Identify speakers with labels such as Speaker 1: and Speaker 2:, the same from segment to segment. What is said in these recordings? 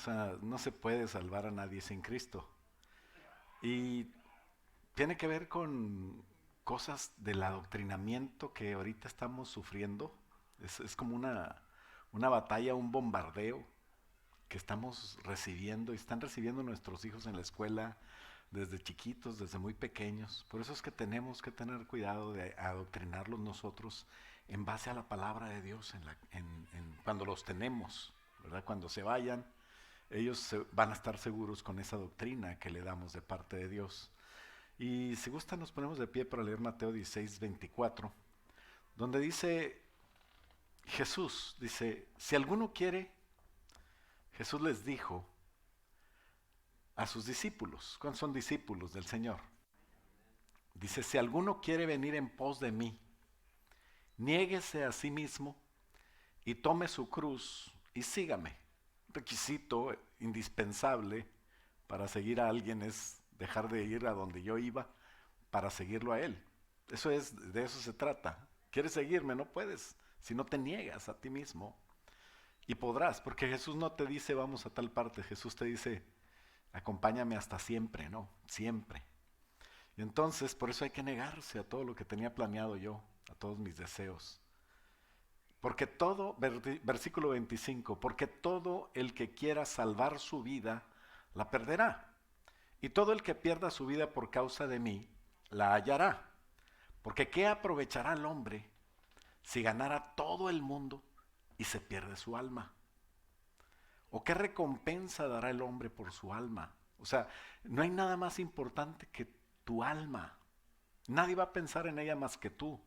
Speaker 1: sea, no se puede salvar a nadie sin Cristo. Y tiene que ver con cosas del adoctrinamiento que ahorita estamos sufriendo. Es como una batalla, un bombardeo que estamos recibiendo y están recibiendo nuestros hijos en la escuela desde chiquitos, desde muy pequeños. Por eso es que tenemos que tener cuidado de adoctrinarlos nosotros en base a la palabra de Dios, cuando los tenemos, ¿verdad? Cuando se vayan, van a estar seguros con esa doctrina que le damos de parte de Dios. Y si gusta nos ponemos de pie para leer Mateo 16:24, donde dice Jesús, dice, si alguno quiere, Jesús les dijo a sus discípulos, ¿cuántos son discípulos del Señor? Dice, si alguno quiere venir en pos de mí, niéguese a sí mismo y tome su cruz y sígame. Requisito indispensable para seguir a alguien es dejar de ir a donde yo iba para seguirlo a él. De eso se trata. ¿Quieres seguirme? No puedes si no te niegas a ti mismo. Y podrás, porque Jesús no te dice vamos a tal parte, Jesús te dice acompáñame hasta siempre, no, siempre. Y entonces por eso hay que negarse a todo lo que tenía planeado yo, a todos mis deseos. Porque todo, versículo 25, porque todo el que quiera salvar su vida, la perderá. Y todo el que pierda su vida por causa de mí, la hallará. Porque ¿qué aprovechará el hombre si ganara todo el mundo y se pierde su alma? ¿O qué recompensa dará el hombre por su alma? O sea, no hay nada más importante que tu alma. Nadie va a pensar en ella más que tú.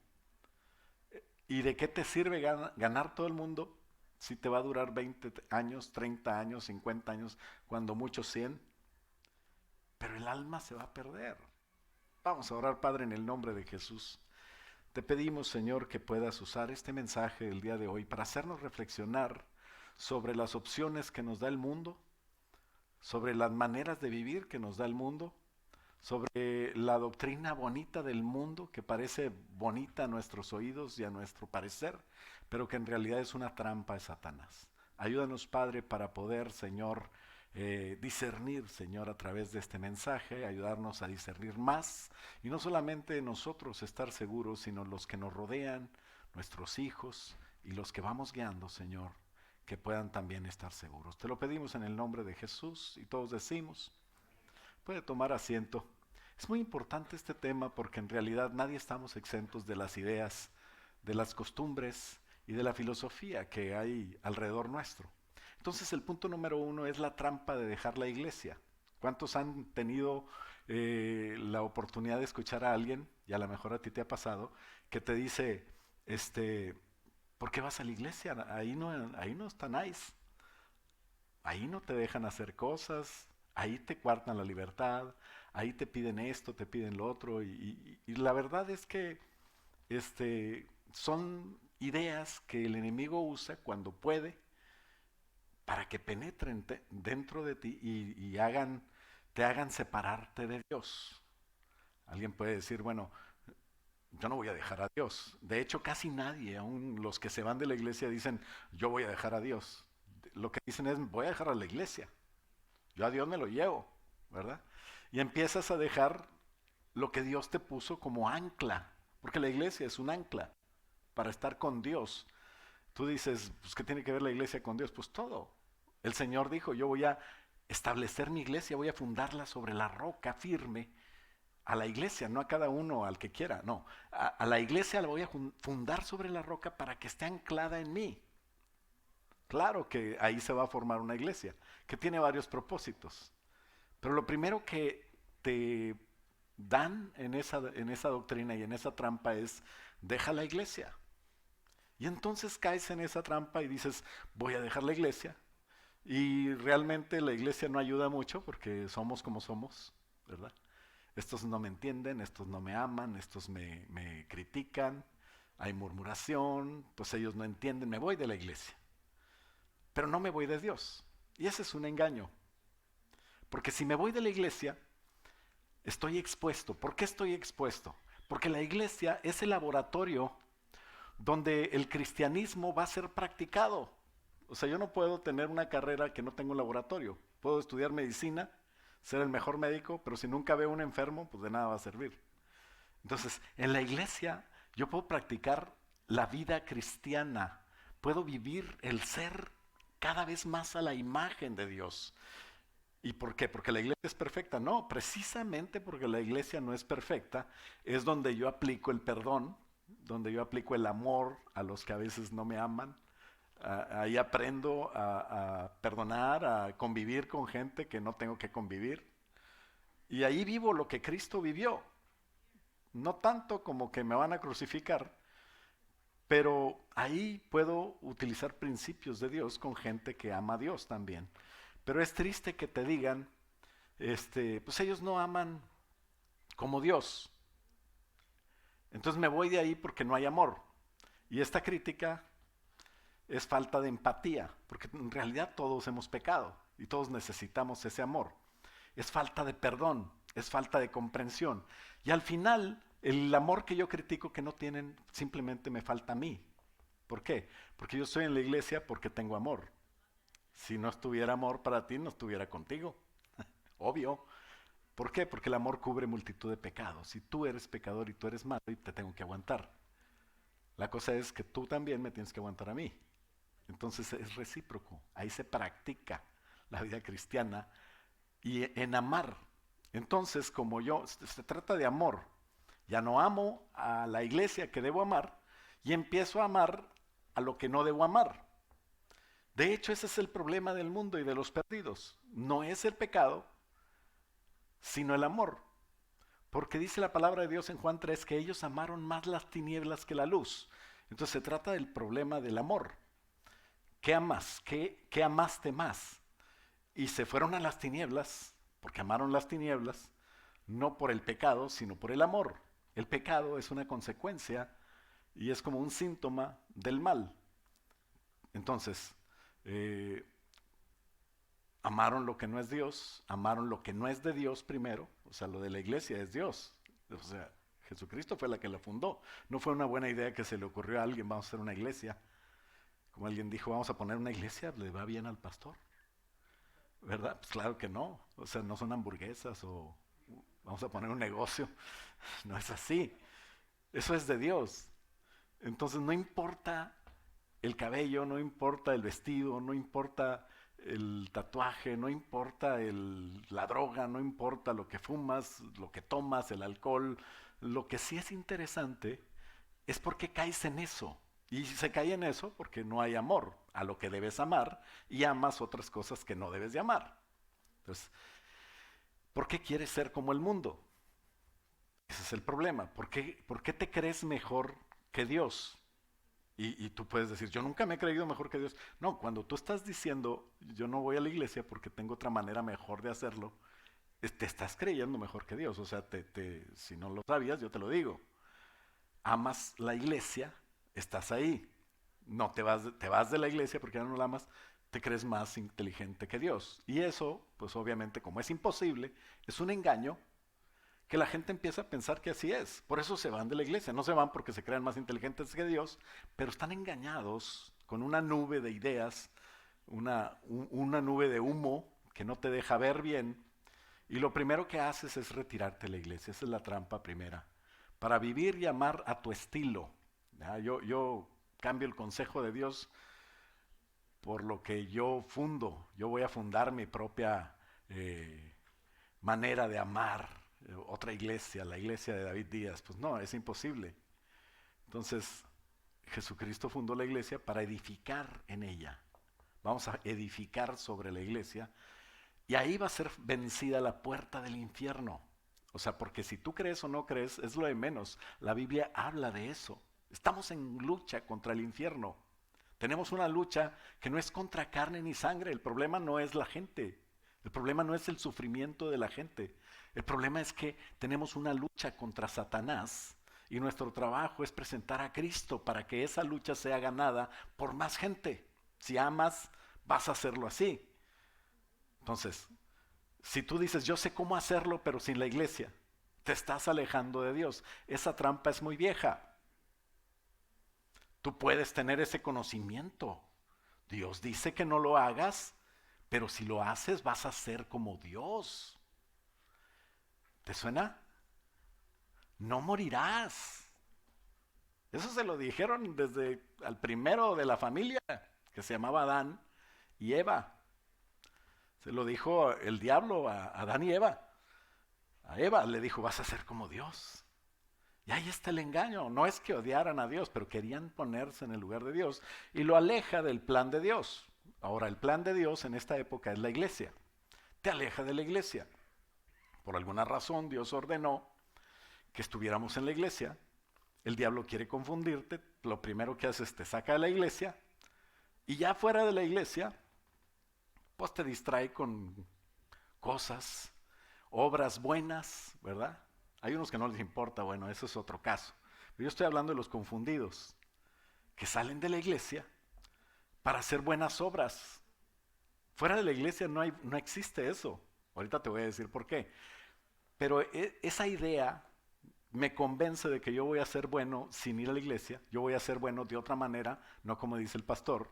Speaker 1: ¿Y de qué te sirve ganar todo el mundo si te va a durar 20 años, 30 años, 50 años, cuando mucho 100? Pero el alma se va a perder. Vamos a orar, Padre, en el nombre de Jesús. Te pedimos, Señor, que puedas usar este mensaje del día de hoy para hacernos reflexionar sobre las opciones que nos da el mundo, sobre las maneras de vivir que nos da el mundo, sobre la doctrina bonita del mundo que parece bonita a nuestros oídos y a nuestro parecer, pero que en realidad es una trampa de Satanás. Ayúdanos, Padre, para poder, Señor, discernir, Señor, a través de este mensaje, ayudarnos a discernir más y no solamente nosotros estar seguros, sino los que nos rodean, nuestros hijos y los que vamos guiando, Señor, que puedan también estar seguros. Te lo pedimos en el nombre de Jesús y todos decimos, puede tomar asiento. Es muy importante este tema porque en realidad nadie estamos exentos de las ideas, de las costumbres y de la filosofía que hay alrededor nuestro. Entonces el punto número uno es la trampa de dejar la iglesia. ¿Cuántos han tenido la oportunidad de escuchar a alguien, y a lo mejor a ti te ha pasado, que te dice, ¿por qué vas a la iglesia? Ahí no está nice. Ahí no te dejan hacer cosas, ahí te cuartan la libertad, ahí te piden esto, te piden lo otro, y la verdad es que son ideas que el enemigo usa cuando puede para que penetren dentro de ti y te hagan separarte de Dios. Alguien puede decir, bueno, yo no voy a dejar a Dios. De hecho, casi nadie, aun los que se van de la iglesia, dicen, yo voy a dejar a Dios. Lo que dicen es, voy a dejar a la iglesia. Yo a Dios me lo llevo, ¿verdad? Y empiezas a dejar lo que Dios te puso como ancla, porque la iglesia es un ancla para estar con Dios. Tú dices, pues, ¿qué tiene que ver la iglesia con Dios? Pues todo. El Señor dijo, yo voy a establecer mi iglesia, voy a fundarla sobre la roca firme, a la iglesia, no a cada uno, al que quiera, no. A la iglesia la voy a fundar sobre la roca para que esté anclada en mí. Claro que ahí se va a formar una iglesia, que tiene varios propósitos. Pero lo primero que te dan en esa doctrina y en esa trampa es, deja la iglesia. Y entonces caes en esa trampa y dices, voy a dejar la iglesia. Y realmente la iglesia no ayuda mucho porque somos como somos, ¿verdad? Estos no me entienden, estos no me aman, estos me critican, hay murmuración, pues ellos no entienden, me voy de la iglesia. Pero no me voy de Dios. Y ese es un engaño. Porque si me voy de la iglesia, estoy expuesto. ¿Por qué estoy expuesto? Porque la iglesia es el laboratorio donde el cristianismo va a ser practicado. O sea, yo no puedo tener una carrera que no tenga un laboratorio. Puedo estudiar medicina, ser el mejor médico, pero si nunca veo un enfermo, pues de nada va a servir. Entonces, en la iglesia yo puedo practicar la vida cristiana, puedo vivir el ser cada vez más a la imagen de Dios. ¿Y por qué? ¿Porque la iglesia es perfecta? No, precisamente porque la iglesia no es perfecta, es donde yo aplico el perdón, donde yo aplico el amor a los que a veces no me aman. Ahí aprendo a perdonar, a convivir con gente que no tengo que convivir. Y ahí vivo lo que Cristo vivió. No tanto como que me van a crucificar, pero ahí puedo utilizar principios de Dios con gente que ama a Dios también. Pero es triste que te digan, pues ellos no aman como Dios. Entonces me voy de ahí porque no hay amor. Y esta crítica es falta de empatía, porque en realidad todos hemos pecado y todos necesitamos ese amor. Es falta de perdón, es falta de comprensión. Y al final, el amor que yo critico que no tienen, simplemente me falta a mí. ¿Por qué? Porque yo estoy en la iglesia porque tengo amor. Si no estuviera amor para ti, no estuviera contigo. Obvio. ¿Por qué? Porque el amor cubre multitud de pecados. Si tú eres pecador y tú eres malo, y te tengo que aguantar. La cosa es que tú también me tienes que aguantar a mí. Entonces es recíproco. Ahí se practica la vida cristiana y en amar. Entonces, como yo, se trata de amor. Ya no amo a la iglesia que debo amar y empiezo a amar a lo que no debo amar. De hecho, ese es el problema del mundo y de los perdidos. No es el pecado, sino el amor. Porque dice la palabra de Dios en Juan 3 que ellos amaron más las tinieblas que la luz. Entonces se trata del problema del amor. ¿Qué amas? ¿Qué amaste más? Y se fueron a las tinieblas, porque amaron las tinieblas, no por el pecado, sino por el amor. El pecado es una consecuencia y es como un síntoma del mal. Entonces, eh, amaron lo que no es Dios, amaron lo que no es de Dios primero, o sea, lo de la iglesia es Dios, o sea, Jesucristo fue la que la fundó. No fue una buena idea que se le ocurrió a alguien, vamos a hacer una iglesia. Como alguien dijo, vamos a poner una iglesia, ¿le va bien al pastor? ¿Verdad? Pues claro que no, o sea, no son hamburguesas o vamos a poner un negocio, no es así, eso es de Dios. Entonces no importa el cabello, no importa el vestido, no importa el tatuaje, no importa la droga, no importa lo que fumas, lo que tomas, el alcohol. Lo que sí es interesante es porque caes en eso. Y se cae en eso porque no hay amor a lo que debes amar y amas otras cosas que no debes de amar. Entonces, ¿por qué quieres ser como el mundo? Ese es el problema. ¿Por qué te crees mejor que Dios? Y tú puedes decir, yo nunca me he creído mejor que Dios. No, cuando tú estás diciendo, yo no voy a la iglesia porque tengo otra manera mejor de hacerlo, te estás creyendo mejor que Dios. O sea, si no lo sabías, yo te lo digo. Amas la iglesia, estás ahí. No te vas de la iglesia porque ya no la amas, te crees más inteligente que Dios. Y eso, pues obviamente, como es imposible, es un engaño que la gente empieza a pensar que así es. Por eso se van de la iglesia. No se van porque se crean más inteligentes que Dios, pero están engañados con una nube de ideas, una nube de humo que no te deja ver bien. Y lo primero que haces es retirarte de la iglesia. Esa es la trampa primera. Para vivir y amar a tu estilo. Yo cambio el consejo de Dios por lo que yo fundo. Yo voy a fundar mi propia manera de amar otra iglesia, la iglesia de David Díaz. Pues no, es imposible. Entonces, Jesucristo fundó la iglesia para edificar en ella. Vamos a edificar sobre la iglesia y ahí va a ser vencida la puerta del infierno. O sea, porque si tú crees o no crees, es lo de menos. La Biblia habla de eso. Estamos en lucha contra el infierno. Tenemos una lucha que no es contra carne ni sangre. El problema no es la gente. El problema no es el sufrimiento de la gente. El problema es que tenemos una lucha contra Satanás y nuestro trabajo es presentar a Cristo para que esa lucha sea ganada por más gente. Si amas, vas a hacerlo así. Entonces, si tú dices, yo sé cómo hacerlo, pero sin la iglesia, te estás alejando de Dios. Esa trampa es muy vieja. Tú puedes tener ese conocimiento. Dios dice que no lo hagas, pero si lo haces vas a ser como Dios. ¿Te suena? No morirás. Eso se lo dijeron desde al primero de la familia, que se llamaba Adán y Eva. Se lo dijo el diablo a Adán y Eva. A Eva le dijo, vas a ser como Dios. Y ahí está el engaño. No es que odiaran a Dios, pero querían ponerse en el lugar de Dios. Y lo aleja del plan de Dios. Ahora, el plan de Dios en esta época es la iglesia. Te aleja de la iglesia. Por alguna razón Dios ordenó que estuviéramos en la iglesia. El diablo quiere confundirte. Lo primero que hace es te saca de la iglesia. Y ya fuera de la iglesia, pues te distrae con cosas, obras buenas, ¿verdad? Hay unos que no les importa, bueno, eso es otro caso. Pero yo estoy hablando de los confundidos, que salen de la iglesia para hacer buenas obras. Fuera de la iglesia no existe eso. Ahorita te voy a decir por qué. Pero esa idea me convence de que yo voy a ser bueno sin ir a la iglesia. Yo voy a ser bueno de otra manera, no como dice el pastor.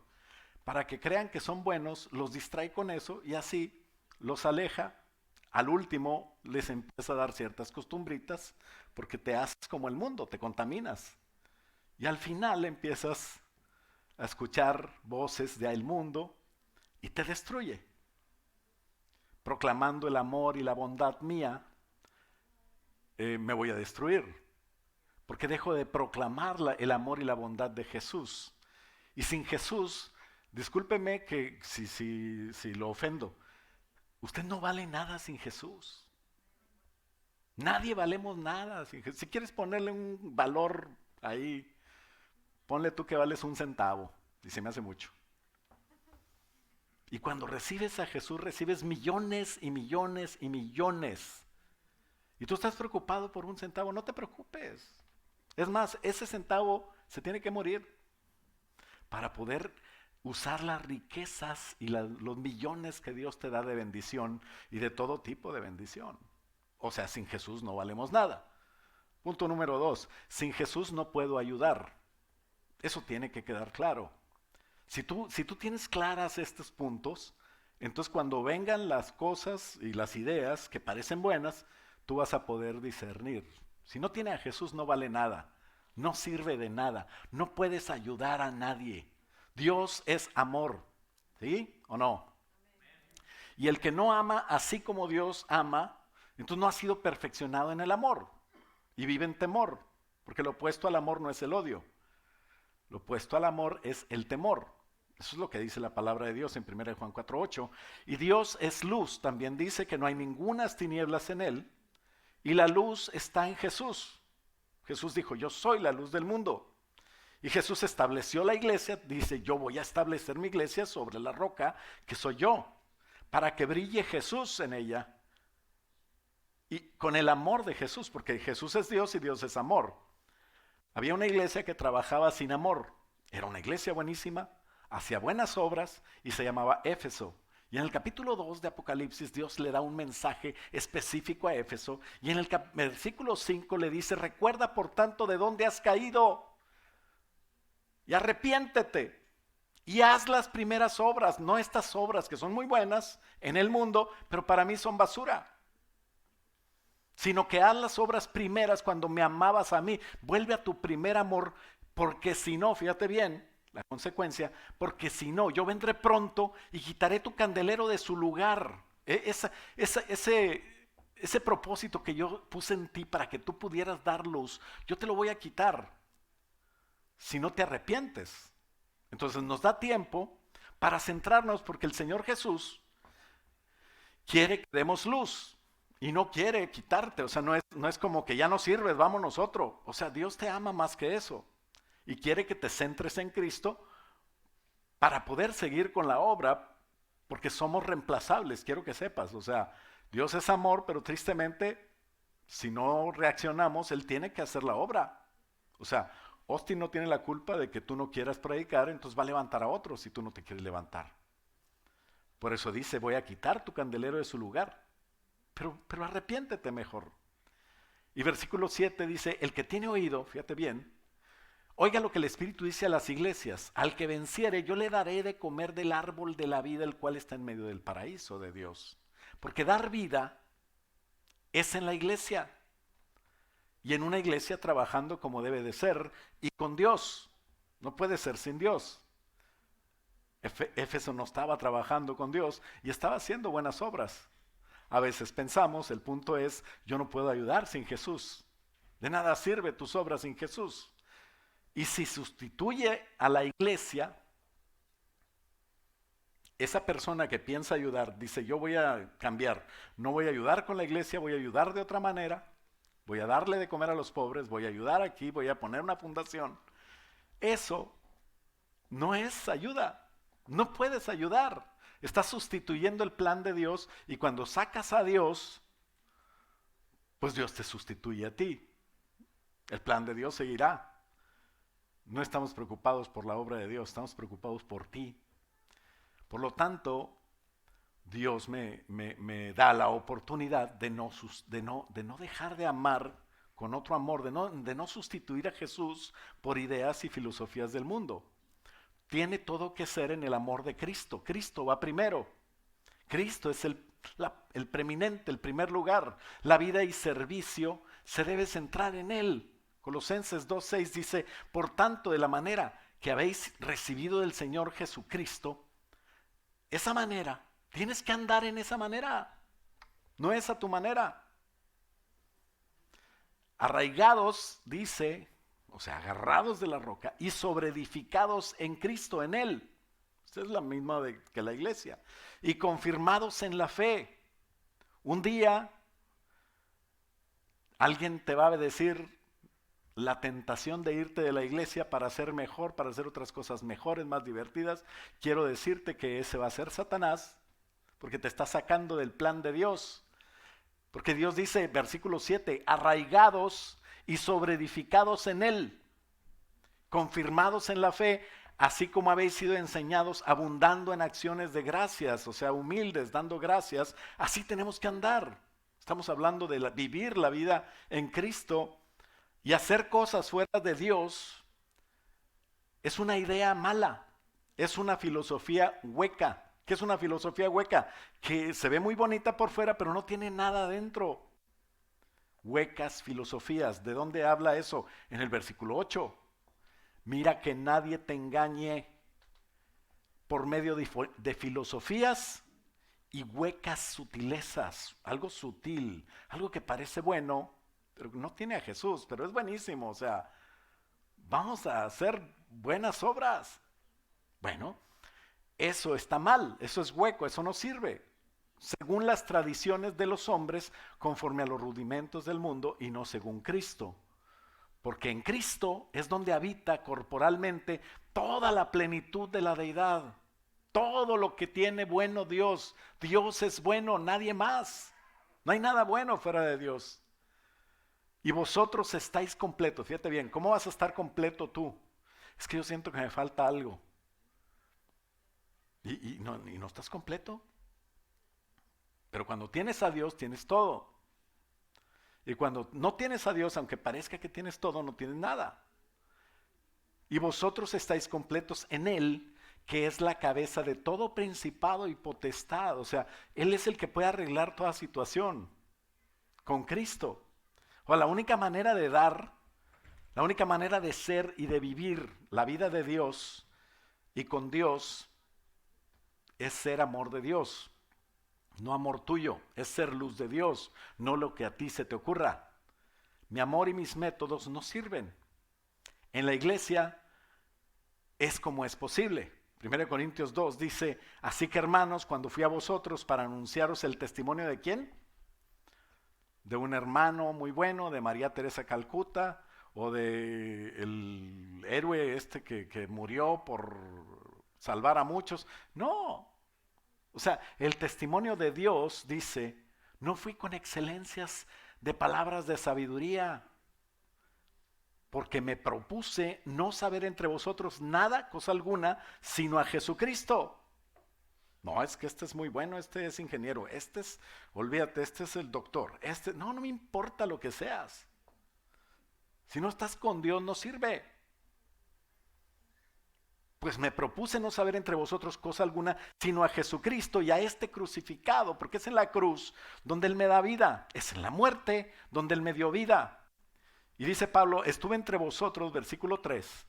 Speaker 1: Para que crean que son buenos, los distrae con eso y así los aleja. Al último les empieza a dar ciertas costumbritas porque te haces como el mundo, te contaminas. Y al final empiezas a escuchar voces del mundo y te destruye. Proclamando el amor y la bondad mía, me voy a destruir. Porque dejo de proclamar el amor y la bondad de Jesús. Y sin Jesús, discúlpeme que si lo ofendo, usted no vale nada sin Jesús. Nadie valemos nada sin Jesús. Si quieres ponerle un valor ahí, ponle tú que vales 1 centavo. Y se me hace mucho. Y cuando recibes a Jesús, recibes millones y millones y millones. Y tú estás preocupado por 1 centavo, no te preocupes. Es más, ese centavo se tiene que morir para poder usar las riquezas y los millones que Dios te da de bendición y de todo tipo de bendición. O sea, sin Jesús no valemos nada. Punto número 2, sin Jesús no puedo ayudar. Eso tiene que quedar claro. Si tú tienes claras estos puntos, entonces cuando vengan las cosas y las ideas que parecen buenas, tú vas a poder discernir. Si no tiene a Jesús no vale nada, no sirve de nada, no puedes ayudar a nadie. Dios es amor, ¿sí o no? Y el que no ama así como Dios ama, entonces no ha sido perfeccionado en el amor y vive en temor, porque lo opuesto al amor no es el odio, lo opuesto al amor es el temor. Eso es lo que dice la palabra de Dios en 1 Juan 4:8. Y Dios es luz, también dice que no hay ningunas tinieblas en él, y la luz está en Jesús. Jesús dijo, yo soy la luz del mundo. Y Jesús estableció la iglesia, dice, yo voy a establecer mi iglesia sobre la roca que soy yo, para que brille Jesús en ella. Y con el amor de Jesús, porque Jesús es Dios y Dios es amor. Había una iglesia que trabajaba sin amor. Era una iglesia buenísima, hacía buenas obras y se llamaba Éfeso. Y en el capítulo 2 de Apocalipsis Dios le da un mensaje específico a Éfeso. Y en el versículo 5 le dice, recuerda por tanto de dónde has caído. Y arrepiéntete. Y haz las primeras obras, no estas obras que son muy buenas en el mundo, pero para mí son basura. Sino que haz las obras primeras cuando me amabas a mí. Vuelve a tu primer amor, porque si no, fíjate bien, la consecuencia, porque si no, yo vendré pronto y quitaré tu candelero de su lugar. Ese propósito que yo puse en ti para que tú pudieras dar luz, yo te lo voy a quitar si no te arrepientes. Entonces nos da tiempo para centrarnos porque el Señor Jesús quiere que demos luz y no quiere quitarte. O sea, no es como que ya no sirves, vámonos otro. O sea, Dios te ama más que eso. Y quiere que te centres en Cristo para poder seguir con la obra, porque somos reemplazables, quiero que sepas. O sea, Dios es amor, pero tristemente, si no reaccionamos, Él tiene que hacer la obra. O sea, Austin no tiene la culpa de que tú no quieras predicar, entonces va a levantar a otros si tú no te quieres levantar. Por eso dice, voy a quitar tu candelero de su lugar, pero arrepiéntete mejor. Y versículo 7 dice, el que tiene oído, fíjate bien, Oiga lo que el Espíritu dice a las iglesias: al que venciere, yo le daré de comer del árbol de la vida, el cual está en medio del paraíso de Dios. Porque dar vida es en la iglesia, y en una iglesia trabajando como debe de ser, y con Dios. No puede ser sin Dios. Éfeso no estaba trabajando con Dios y estaba haciendo buenas obras. A veces pensamos, el punto es, yo no puedo ayudar sin Jesús. De nada sirve tus obras sin Jesús. Y si sustituye a la iglesia, esa persona que piensa ayudar, dice: yo voy a cambiar, no voy a ayudar con la iglesia, voy a ayudar de otra manera, voy a darle de comer a los pobres, voy a ayudar aquí, voy a poner una fundación. Eso no es ayuda, no puedes ayudar. Estás sustituyendo el plan de Dios, y cuando sacas a Dios, pues Dios te sustituye a ti. El plan de Dios seguirá. No estamos preocupados por la obra de Dios, estamos preocupados por ti. Por lo tanto, Dios me da la oportunidad de no dejar de amar con otro amor, de no sustituir a Jesús por ideas y filosofías del mundo. Tiene todo que ser en el amor de Cristo. Cristo va primero. Cristo es el preeminente, el primer lugar. La vida y servicio se debe centrar en Él. Colosenses 2:6 dice: por tanto, de la manera que habéis recibido del Señor Jesucristo, esa manera, tienes que andar en esa manera. No es a tu manera. Arraigados, dice, o sea, agarrados de la roca y sobreedificados en Cristo, en Él. Esta es la misma que la iglesia. Y confirmados en la fe. Un día alguien te va a decir la tentación de irte de la iglesia para ser mejor, para hacer otras cosas mejores, más divertidas. Quiero decirte que ese va a ser Satanás, porque te está sacando del plan de Dios. Porque Dios dice, versículo 7, arraigados y sobreedificados en Él, confirmados en la fe, así como habéis sido enseñados, abundando en acciones de gracias, o sea, humildes, dando gracias. Así tenemos que andar. Estamos hablando de vivir la vida en Cristo. Y hacer cosas fuera de Dios es una idea mala, es una filosofía hueca. ¿Qué es una filosofía hueca? Que se ve muy bonita por fuera, pero no tiene nada adentro. Huecas filosofías. ¿De dónde habla eso? En el versículo 8. Mira que nadie te engañe por medio de filosofías y huecas sutilezas. Algo sutil, algo que parece bueno, pero no tiene a Jesús, pero es buenísimo. O sea, vamos a hacer buenas obras. Bueno, eso está mal, eso es hueco, eso no sirve. Según las tradiciones de los hombres, conforme a los rudimentos del mundo, y no según Cristo. Porque en Cristo es donde habita corporalmente toda la plenitud de la deidad. Todo lo que tiene bueno Dios. Dios es bueno, nadie más. No hay nada bueno fuera de Dios. Y vosotros estáis completos. Fíjate bien, ¿cómo vas a estar completo tú? Es que yo siento que me falta algo. Y no estás completo. Pero cuando tienes a Dios, tienes todo. Y cuando no tienes a Dios, aunque parezca que tienes todo, no tienes nada. Y vosotros estáis completos en Él, que es la cabeza de todo principado y potestad. O sea, Él es el que puede arreglar toda situación. Con Cristo. O la única manera de dar, la única manera de ser y de vivir la vida de Dios y con Dios es ser amor de Dios. No amor tuyo, es ser luz de Dios, no lo que a ti se te ocurra. Mi amor y mis métodos no sirven. En la iglesia es como es posible. 1 Corintios 2 dice: así que hermanos, cuando fui a vosotros para anunciaros el testimonio de ¿quién? De un hermano muy bueno, de María Teresa Calcuta, o de el héroe que murió por salvar a muchos. No. O sea, el testimonio de Dios dice: no fui con excelencias de palabras de sabiduría, porque me propuse no saber entre vosotros nada, cosa alguna, sino a Jesucristo. No, es que este es muy bueno, este es ingeniero, olvídate, este es el doctor, no me importa lo que seas. Si no estás con Dios, no sirve. pues me propuse no saber entre vosotros cosa alguna, sino a Jesucristo y a este crucificado, porque es en la cruz donde Él me da vida, es en la muerte donde Él me dio vida. Y dice Pablo, estuve entre vosotros, versículo 3,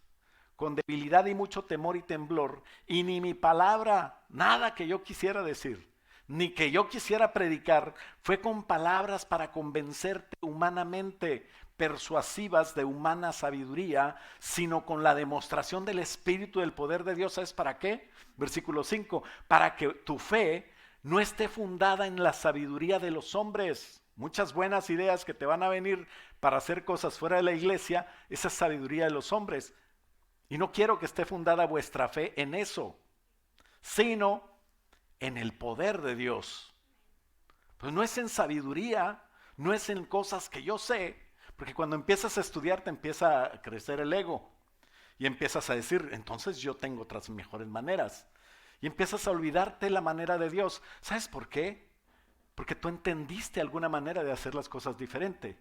Speaker 1: con debilidad y mucho temor y temblor, y ni mi palabra, nada que yo quisiera decir, ni que yo quisiera predicar, fue con palabras para convencerte humanamente, persuasivas de humana sabiduría, sino con la demostración del Espíritu del poder de Dios. ¿Sabes para qué? Versículo 5, para que tu fe no esté fundada en la sabiduría de los hombres. Muchas buenas ideas que te van a venir para hacer cosas fuera de la iglesia, esa sabiduría de los hombres. Y no quiero que esté fundada vuestra fe en eso, sino en el poder de Dios. Pues no es en sabiduría, no es en cosas que yo sé, porque cuando empiezas a estudiar te empieza a crecer el ego y empiezas a decir, entonces yo tengo otras mejores maneras. Y empiezas a olvidarte la manera de Dios. ¿Sabes por qué? Porque tú entendiste alguna manera de hacer las cosas diferente.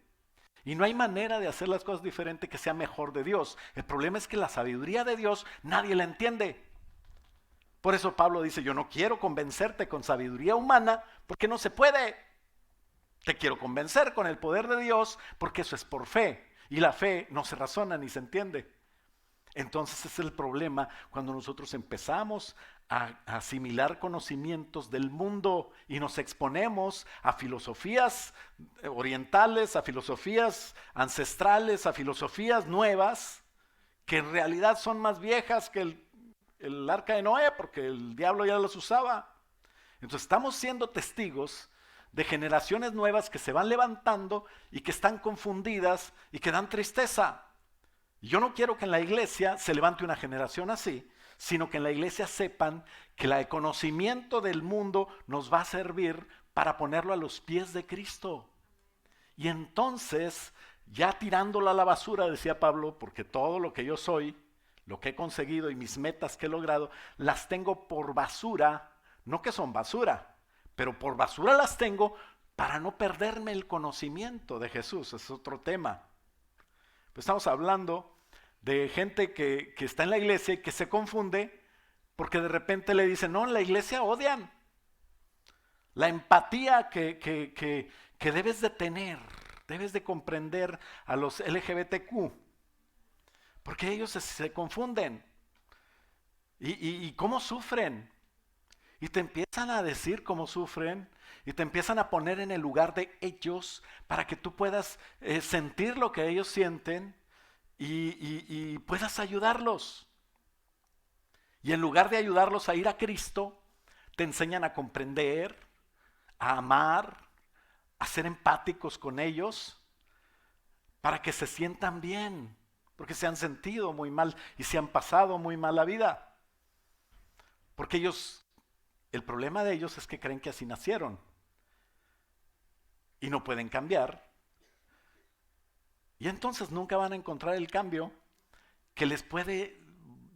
Speaker 1: Y no hay manera de hacer las cosas diferente que sea mejor de Dios. El problema es que la sabiduría de Dios nadie la entiende. Por eso Pablo dice, yo no quiero convencerte con sabiduría humana porque no se puede. Te quiero convencer con el poder de Dios porque eso es por fe. Y la fe no se razona ni se entiende. Entonces ese es el problema cuando nosotros empezamos a asimilar conocimientos del mundo y nos exponemos a filosofías orientales, a filosofías ancestrales, a filosofías nuevas, que en realidad son más viejas que el arca de Noé, porque el diablo ya las usaba. Entonces estamos siendo testigos de generaciones nuevas que se van levantando y que están confundidas y que dan tristeza. Yo no quiero que en la iglesia se levante una generación así, sino que en la iglesia sepan que el conocimiento del mundo nos va a servir para ponerlo a los pies de Cristo. Y entonces, ya tirándolo a la basura, decía Pablo, porque todo lo que yo soy, lo que he conseguido y mis metas que he logrado, las tengo por basura, no que son basura, pero por basura las tengo para no perderme el conocimiento de Jesús. Es otro tema. Pues estamos hablando de gente que está en la iglesia y que se confunde porque de repente le dicen, no, en la iglesia odian. La empatía que debes de tener, debes de comprender a los LGBTQ, porque ellos se confunden. ¿Y cómo sufren? Y te empiezan a decir cómo sufren y te empiezan a poner en el lugar de ellos para que tú puedas sentir lo que ellos sienten y puedas ayudarlos. Y en lugar de ayudarlos a ir a Cristo, te enseñan a comprender, a amar, a ser empáticos con ellos para que se sientan bien, porque se han sentido muy mal y se han pasado muy mal la vida. Porque ellos, el problema de ellos es que creen que así nacieron y no pueden cambiar. Y entonces nunca van a encontrar el cambio que les puede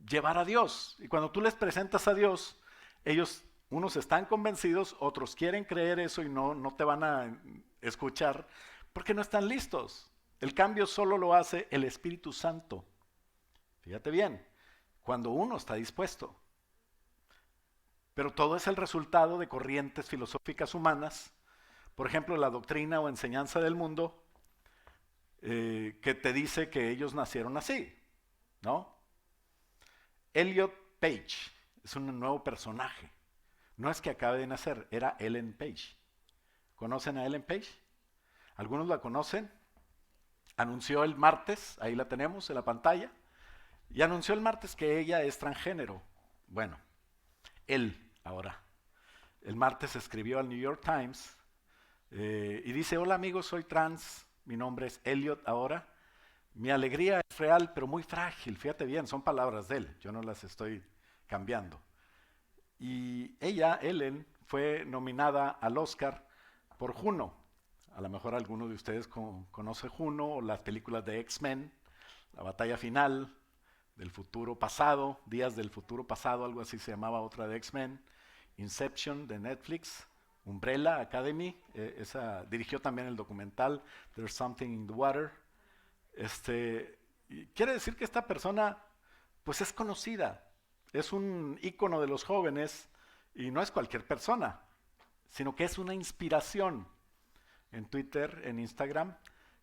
Speaker 1: llevar a Dios. Y cuando tú les presentas a Dios, ellos, unos están convencidos, otros quieren creer eso y no te van a escuchar porque no están listos. El cambio solo lo hace el Espíritu Santo. Fíjate bien, cuando uno está dispuesto. Pero todo es el resultado de corrientes filosóficas humanas. Por ejemplo, la doctrina o enseñanza del mundo que te dice que ellos nacieron así, ¿no? Elliot Page es un nuevo personaje. No es que acabe de nacer, era Ellen Page. ¿Conocen a Ellen Page? ¿Algunos la conocen? Anunció el martes, ahí la tenemos en la pantalla, y anunció el martes que ella es transgénero. Bueno, él ahora. El martes escribió al New York Times y dice, hola amigos, soy trans, mi nombre es Elliot ahora. Mi alegría es real, pero muy frágil. Fíjate bien, son palabras de él, yo no las estoy cambiando. Y ella, Ellen, fue nominada al Oscar por Juno. A lo mejor alguno de ustedes conoce Juno o las películas de X-Men, La batalla final, del futuro pasado, Días del futuro pasado, algo así se llamaba otra de X-Men, Inception de Netflix, Umbrella Academy, esa dirigió también el documental There's Something in the Water. Quiere decir que esta persona pues es conocida, es un ícono de los jóvenes y no es cualquier persona, sino que es una inspiración. En Twitter, en Instagram,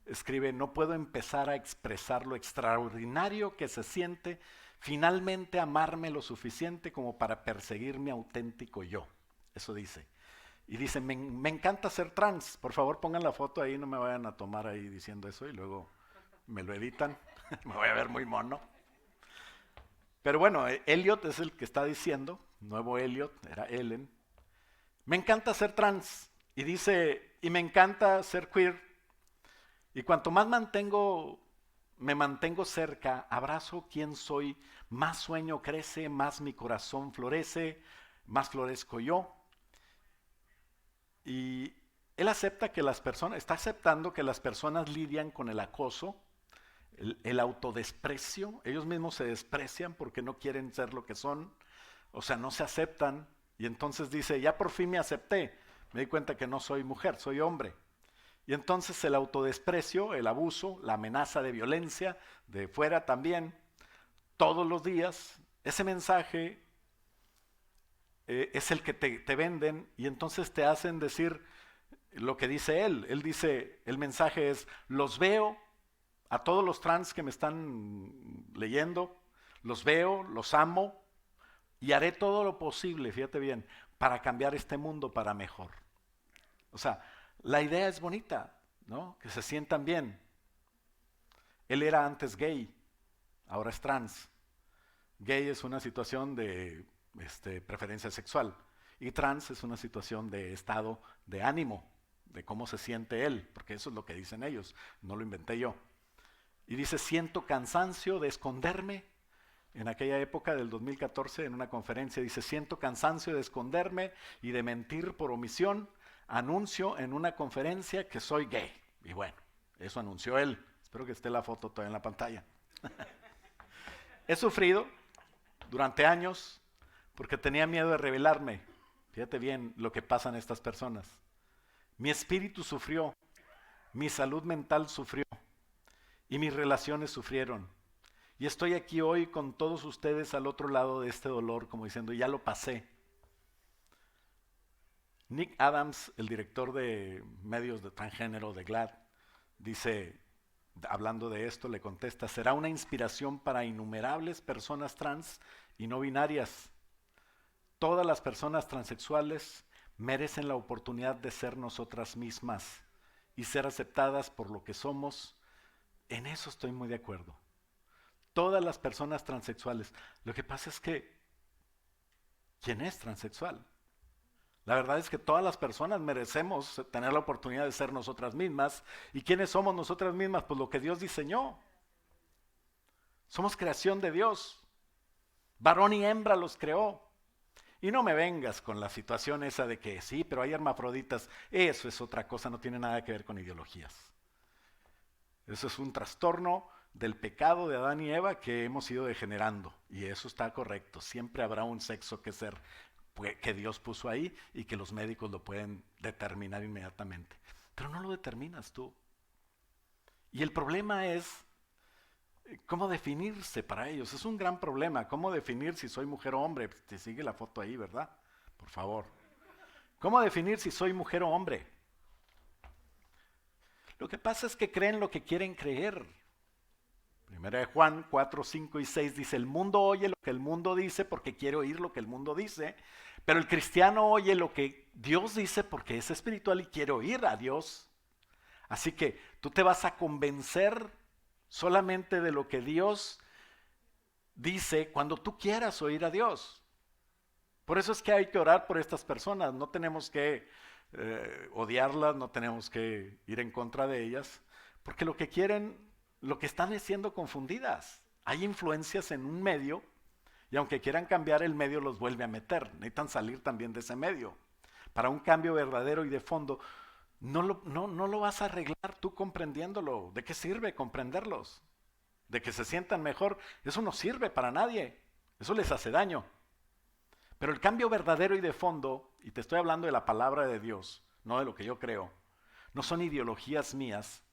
Speaker 1: escribe: no puedo empezar a expresar lo extraordinario que se siente finalmente amarme lo suficiente como para perseguir mi auténtico yo. Eso dice. Y dice: me encanta ser trans. Por favor, pongan la foto ahí, no me vayan a tomar ahí diciendo eso y luego me lo editan. Me voy a ver muy mono. Pero bueno, Elliot es el que está diciendo, nuevo Elliot, era Ellen. Me encanta ser trans. Y dice: y me encanta ser queer. Y cuanto más me mantengo cerca, abrazo quién soy, más sueño crece, más mi corazón florece, más florezco yo. Y él acepta que las personas, está aceptando que las personas lidian con el acoso, el autodesprecio. Ellos mismos se desprecian porque no quieren ser lo que son, o sea, no se aceptan. Y entonces dice: ya por fin me acepté, me di cuenta que no soy mujer, soy hombre. Y entonces el autodesprecio, el abuso, la amenaza de violencia de fuera también, todos los días, ese mensaje es el que te venden y entonces te hacen decir lo que dice él. Él dice, el mensaje es: los veo, a todos los trans que me están leyendo, los veo, los amo y haré todo lo posible, fíjate bien, para cambiar este mundo para mejor. O sea, la idea es bonita, ¿no? Que se sientan bien. Él era antes gay, ahora es trans. Gay es una situación de preferencia sexual y trans es una situación de estado de ánimo, de cómo se siente él, porque eso es lo que dicen ellos, no lo inventé yo. Y dice: siento cansancio de esconderme. En aquella época del 2014, en una conferencia, dice: siento cansancio de esconderme y de mentir por omisión. Anuncio en una conferencia que soy gay. Y bueno, eso anunció él. Espero que esté la foto todavía en la pantalla. He sufrido durante años porque tenía miedo de revelarme. Fíjate bien lo que pasan estas personas. Mi espíritu sufrió, mi salud mental sufrió y mis relaciones sufrieron. Y estoy aquí hoy con todos ustedes al otro lado de este dolor, como diciendo: ya lo pasé. Nick Adams, el director de medios de transgénero de GLAAD, dice, hablando de esto, le contesta: será una inspiración para innumerables personas trans y no binarias. Todas las personas transexuales merecen la oportunidad de ser nosotras mismas y ser aceptadas por lo que somos. En eso estoy muy de acuerdo. Todas las personas transexuales. Lo que pasa es que, ¿quién es transexual? La verdad es que todas las personas merecemos tener la oportunidad de ser nosotras mismas. ¿Y quiénes somos nosotras mismas? Pues lo que Dios diseñó. Somos creación de Dios. Varón y hembra los creó. Y no me vengas con la situación esa de que sí, pero hay hermafroditas. Eso es otra cosa, no tiene nada que ver con ideologías. Eso es un trastorno del pecado de Adán y Eva que hemos ido degenerando. Y eso está correcto. Siempre habrá un sexo que Dios puso ahí y que los médicos lo pueden determinar inmediatamente. Pero no lo determinas tú. Y el problema es cómo definirse para ellos. Es un gran problema. ¿Cómo definir si soy mujer o hombre? Te sigue la foto ahí, ¿verdad? Por favor. ¿Cómo definir si soy mujer o hombre? Lo que pasa es que creen lo que quieren creer. Primera de Juan 4, 5 y 6 dice: el mundo oye lo que el mundo dice porque quiere oír lo que el mundo dice, pero el cristiano oye lo que Dios dice porque es espiritual y quiere oír a Dios. Así que tú te vas a convencer solamente de lo que Dios dice cuando tú quieras oír a Dios. Por eso es que hay que orar por estas personas. No tenemos que odiarlas, no tenemos que ir en contra de ellas, porque lo que quieren, lo que están es siendo confundidas. Hay influencias en un medio y aunque quieran cambiar, el medio los vuelve a meter. Necesitan salir también de ese medio. Para un cambio verdadero y de fondo, no lo vas a arreglar tú comprendiéndolo. ¿De qué sirve comprenderlos? De que se sientan mejor, eso no sirve para nadie. Eso les hace daño. Pero el cambio verdadero y de fondo, y te estoy hablando de la palabra de Dios, no de lo que yo creo, no son ideologías mías,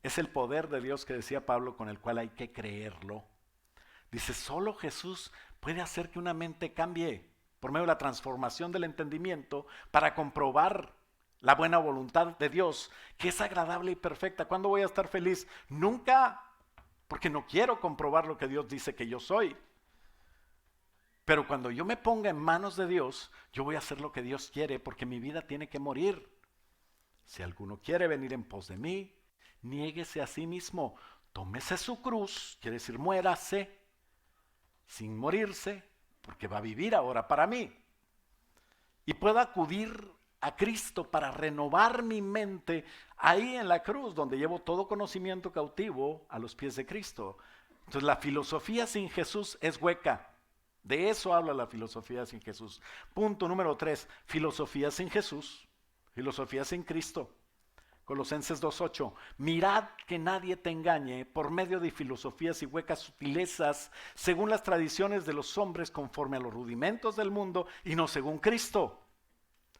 Speaker 1: es el poder de Dios que decía Pablo, con el cual hay que creerlo. Dice: solo Jesús puede hacer que una mente cambie por medio de la transformación del entendimiento para comprobar la buena voluntad de Dios, que es agradable y perfecta. ¿Cuándo voy a estar feliz? Nunca, porque no quiero comprobar lo que Dios dice que yo soy. Pero cuando yo me ponga en manos de Dios, yo voy a hacer lo que Dios quiere, porque mi vida tiene que morir. Si alguno quiere venir en pos de mí, niéguese a sí mismo, tómese su cruz, quiere decir muérase, sin morirse, porque va a vivir ahora para mí. Y puedo acudir a Cristo para renovar mi mente ahí en la cruz, donde llevo todo conocimiento cautivo a los pies de Cristo. Entonces la filosofía sin Jesús es hueca. De eso habla la filosofía sin Jesús. Punto número 3, filosofía sin Jesús, filosofía sin Cristo. Colosenses 2:8, mirad que nadie te engañe por medio de filosofías y huecas sutilezas, según las tradiciones de los hombres, conforme a los rudimentos del mundo y no según Cristo.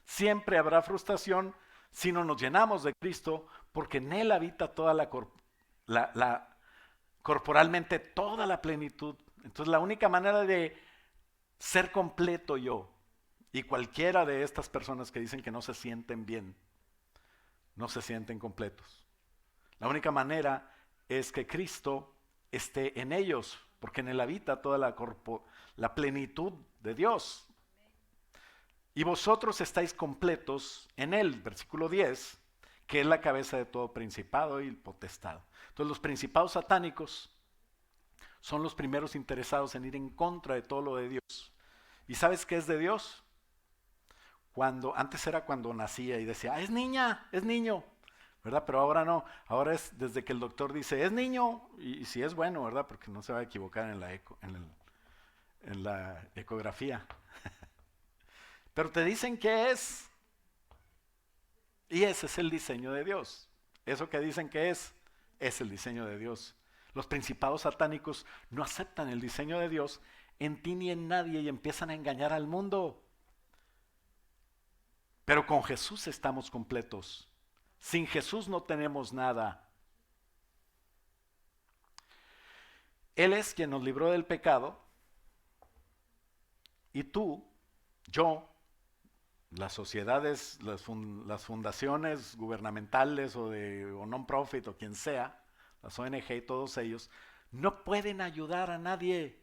Speaker 1: Siempre habrá frustración si no nos llenamos de Cristo, porque en Él habita toda corporalmente toda la plenitud. Entonces la única manera de ser completo yo y cualquiera de estas personas que dicen que no se sienten bien, no se sienten completos. La única manera es que Cristo esté en ellos, porque en Él habita toda la plenitud de Dios. Y vosotros estáis completos en Él, versículo 10, que es la cabeza de todo principado y potestad. Entonces los principados satánicos son los primeros interesados en ir en contra de todo lo de Dios. ¿Y sabes qué es de Dios? Antes era cuando nacía y decía, es niña, es niño, ¿verdad? Pero ahora no, ahora es desde que el doctor dice, es niño, y si es bueno, ¿verdad? Porque no se va a equivocar en la ecografía. Pero te dicen que es, y ese es el diseño de Dios. Eso que dicen que es el diseño de Dios. Los principados satánicos no aceptan el diseño de Dios en ti ni en nadie y empiezan a engañar al mundo. Pero con Jesús estamos completos. Sin Jesús no tenemos nada. Él es quien nos libró del pecado. Y tú, yo, las sociedades, las fundaciones gubernamentales o non-profit o quien sea, las ONG y todos ellos, no pueden ayudar a nadie.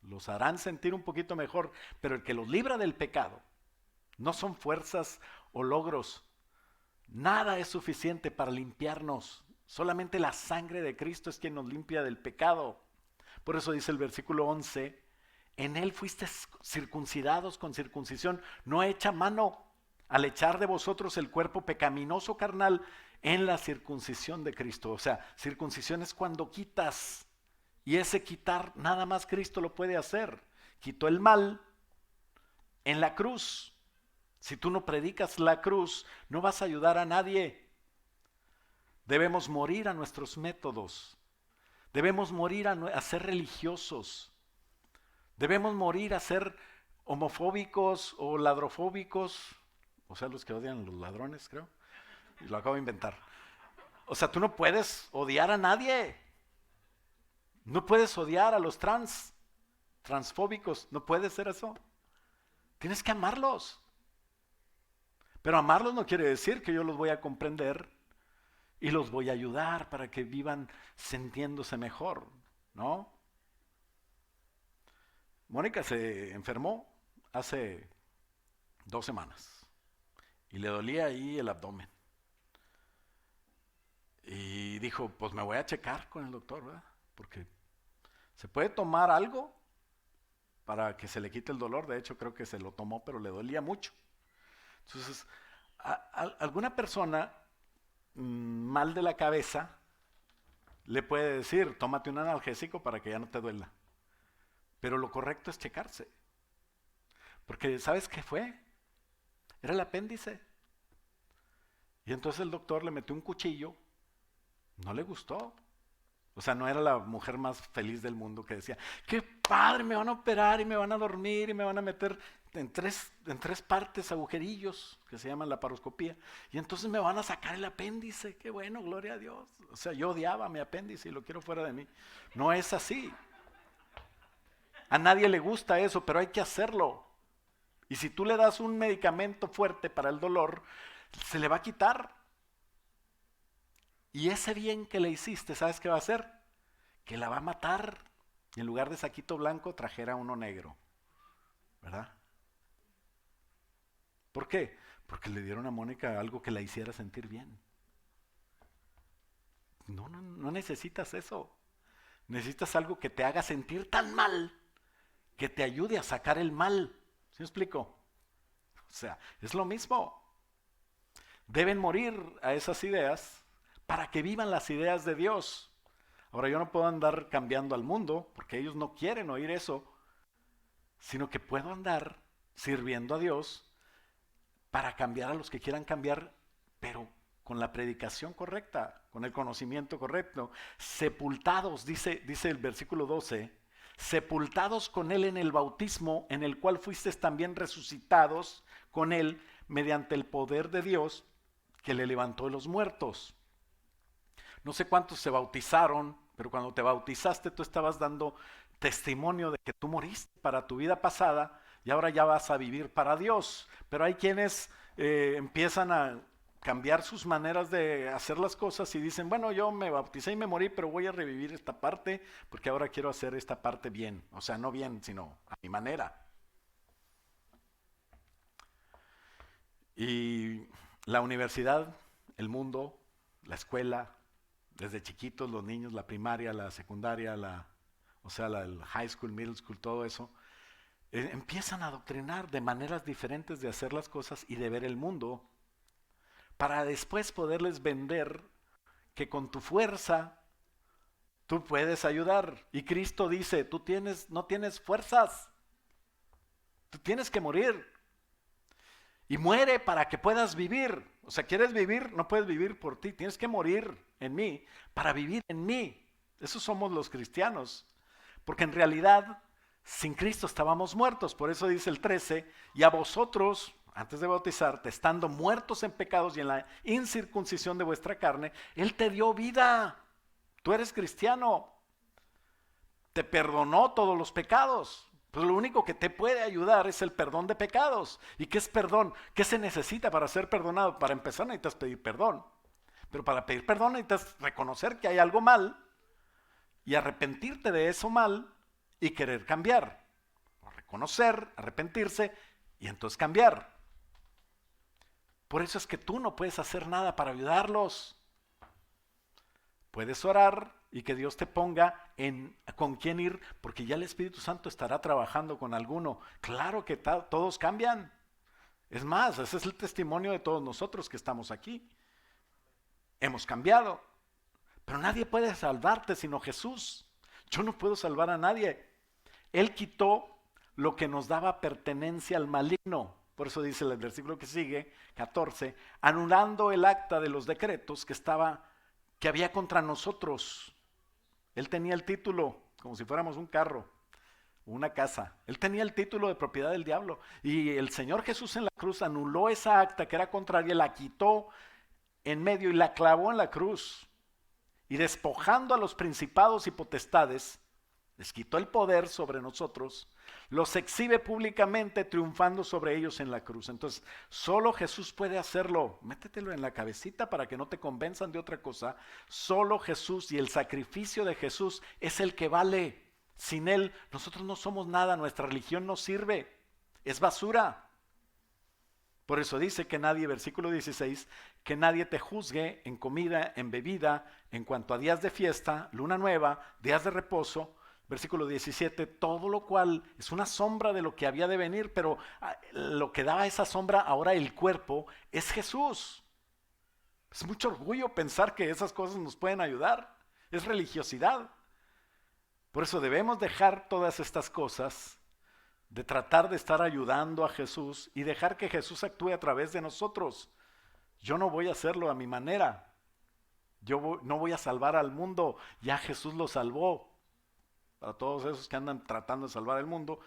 Speaker 1: Los harán sentir un poquito mejor, pero el que los libra del pecado no son fuerzas o logros. Nada es suficiente para limpiarnos. Solamente la sangre de Cristo es quien nos limpia del pecado. Por eso dice el versículo 11, en Él fuiste circuncidados con circuncisión no hecha mano, al echar de vosotros el cuerpo pecaminoso carnal en la circuncisión de Cristo. O sea, circuncisión es cuando quitas, y ese quitar nada más Cristo lo puede hacer. Quitó el mal en la cruz. Si tú no predicas la cruz, no vas a ayudar a nadie. Debemos morir a nuestros métodos. Debemos morir a ser religiosos. Debemos morir a ser homofóbicos o ladrofóbicos. O sea, los que odian a los ladrones, creo. Y lo acabo de inventar. O sea, tú no puedes odiar a nadie. No puedes odiar a los transfóbicos. No puedes ser eso. Tienes que amarlos. Pero amarlos no quiere decir que yo los voy a comprender y los voy a ayudar para que vivan sintiéndose mejor, ¿no? Mónica se enfermó hace 2 semanas y le dolía ahí el abdomen. Y dijo, pues me voy a checar con el doctor, ¿verdad? Porque se puede tomar algo para que se le quite el dolor. De hecho, creo que se lo tomó, pero le dolía mucho. Entonces, alguna persona mal de la cabeza le puede decir, tómate un analgésico para que ya no te duela. Pero lo correcto es checarse. Porque ¿sabes qué fue? Era el apéndice. Y entonces el doctor le metió un cuchillo. No le gustó. O sea, no era la mujer más feliz del mundo que decía, qué padre, me van a operar y me van a dormir y me van a meter en tres partes agujerillos, que se llaman laparoscopía, y entonces me van a sacar el apéndice, qué bueno, gloria a Dios. O sea, yo odiaba mi apéndice y lo quiero fuera de mí. No es así. A nadie le gusta eso, pero hay que hacerlo. Y si tú le das un medicamento fuerte para el dolor, se le va a quitar. Y ese bien que le hiciste, ¿sabes qué va a hacer? Que la va a matar. Y en lugar de saquito blanco, trajera uno negro. ¿Verdad? ¿Por qué? Porque le dieron a Mónica algo que la hiciera sentir bien. No necesitas eso. Necesitas algo que te haga sentir tan mal, que te ayude a sacar el mal. ¿Sí me explico? O sea, es lo mismo. Deben morir a esas ideas para que vivan las ideas de Dios. Ahora yo no puedo andar cambiando al mundo porque ellos no quieren oír eso, sino que puedo andar sirviendo a Dios para cambiar a los que quieran cambiar, pero con la predicación correcta, con el conocimiento correcto. Sepultados, dice el versículo 12, sepultados con Él en el bautismo, en el cual fuisteis también resucitados con Él mediante el poder de Dios que le levantó de los muertos. No sé cuántos se bautizaron, pero cuando te bautizaste tú estabas dando testimonio de que tú moriste para tu vida pasada y ahora ya vas a vivir para Dios. Pero hay quienes empiezan a cambiar sus maneras de hacer las cosas y dicen, bueno, yo me bauticé y me morí, pero voy a revivir esta parte porque ahora quiero hacer esta parte bien. O sea, no bien, sino a mi manera. Y la universidad, el mundo, la escuela, desde chiquitos los niños, la primaria, la secundaria, el high school, middle school, todo eso, empiezan a adoctrinar de maneras diferentes de hacer las cosas y de ver el mundo, para después poderles vender que con tu fuerza tú puedes ayudar. Y Cristo dice, no tienes fuerzas, tú tienes que morir. Y muere para que puedas vivir. O sea, ¿quieres vivir? No puedes vivir por ti. Tienes que morir en mí para vivir en mí. Esos somos los cristianos. Porque en realidad, sin Cristo estábamos muertos. Por eso dice el 13, y a vosotros, antes de bautizarte, estando muertos en pecados y en la incircuncisión de vuestra carne, Él te dio vida. Tú eres cristiano. Te perdonó todos los pecados. Pues lo único que te puede ayudar es el perdón de pecados. ¿Y qué es perdón? ¿Qué se necesita para ser perdonado? Para empezar necesitas pedir perdón. Pero para pedir perdón necesitas reconocer que hay algo mal y arrepentirte de eso mal y querer cambiar. Reconocer, arrepentirse y entonces cambiar. Por eso es que tú no puedes hacer nada para ayudarlos. Puedes orar y que Dios te ponga con quién ir, porque ya el Espíritu Santo estará trabajando con alguno. Claro que todos cambian. Es más, ese es el testimonio de todos nosotros que estamos aquí. Hemos cambiado. Pero nadie puede salvarte sino Jesús. Yo no puedo salvar a nadie. Él quitó lo que nos daba pertenencia al maligno. Por eso dice el versículo que sigue, 14, anulando el acta de los decretos que había contra nosotros. Él tenía el título, como si fuéramos un carro, una casa. Él tenía el título de propiedad del diablo. Y el Señor Jesús en la cruz anuló esa acta que era contraria, la quitó en medio y la clavó en la cruz. Y despojando a los principados y potestades, les quitó el poder sobre nosotros, los exhibe públicamente triunfando sobre ellos en la cruz. Entonces, solo Jesús puede hacerlo. Métetelo en la cabecita para que no te convenzan de otra cosa. Solo Jesús y el sacrificio de Jesús es el que vale. Sin Él, nosotros no somos nada, nuestra religión no sirve, es basura. Por eso dice que nadie, versículo 16, que nadie te juzgue en comida, en bebida, en cuanto a días de fiesta, luna nueva, días de reposo. Versículo 17, todo lo cual es una sombra de lo que había de venir, pero lo que daba esa sombra ahora el cuerpo es Jesús. Es mucho orgullo pensar que esas cosas nos pueden ayudar. Es religiosidad. Por eso debemos dejar todas estas cosas, de tratar de estar ayudando a Jesús y dejar que Jesús actúe a través de nosotros. Yo no voy a hacerlo a mi manera. No voy a salvar al mundo. Ya Jesús lo salvó. Para todos esos que andan tratando de salvar el mundo,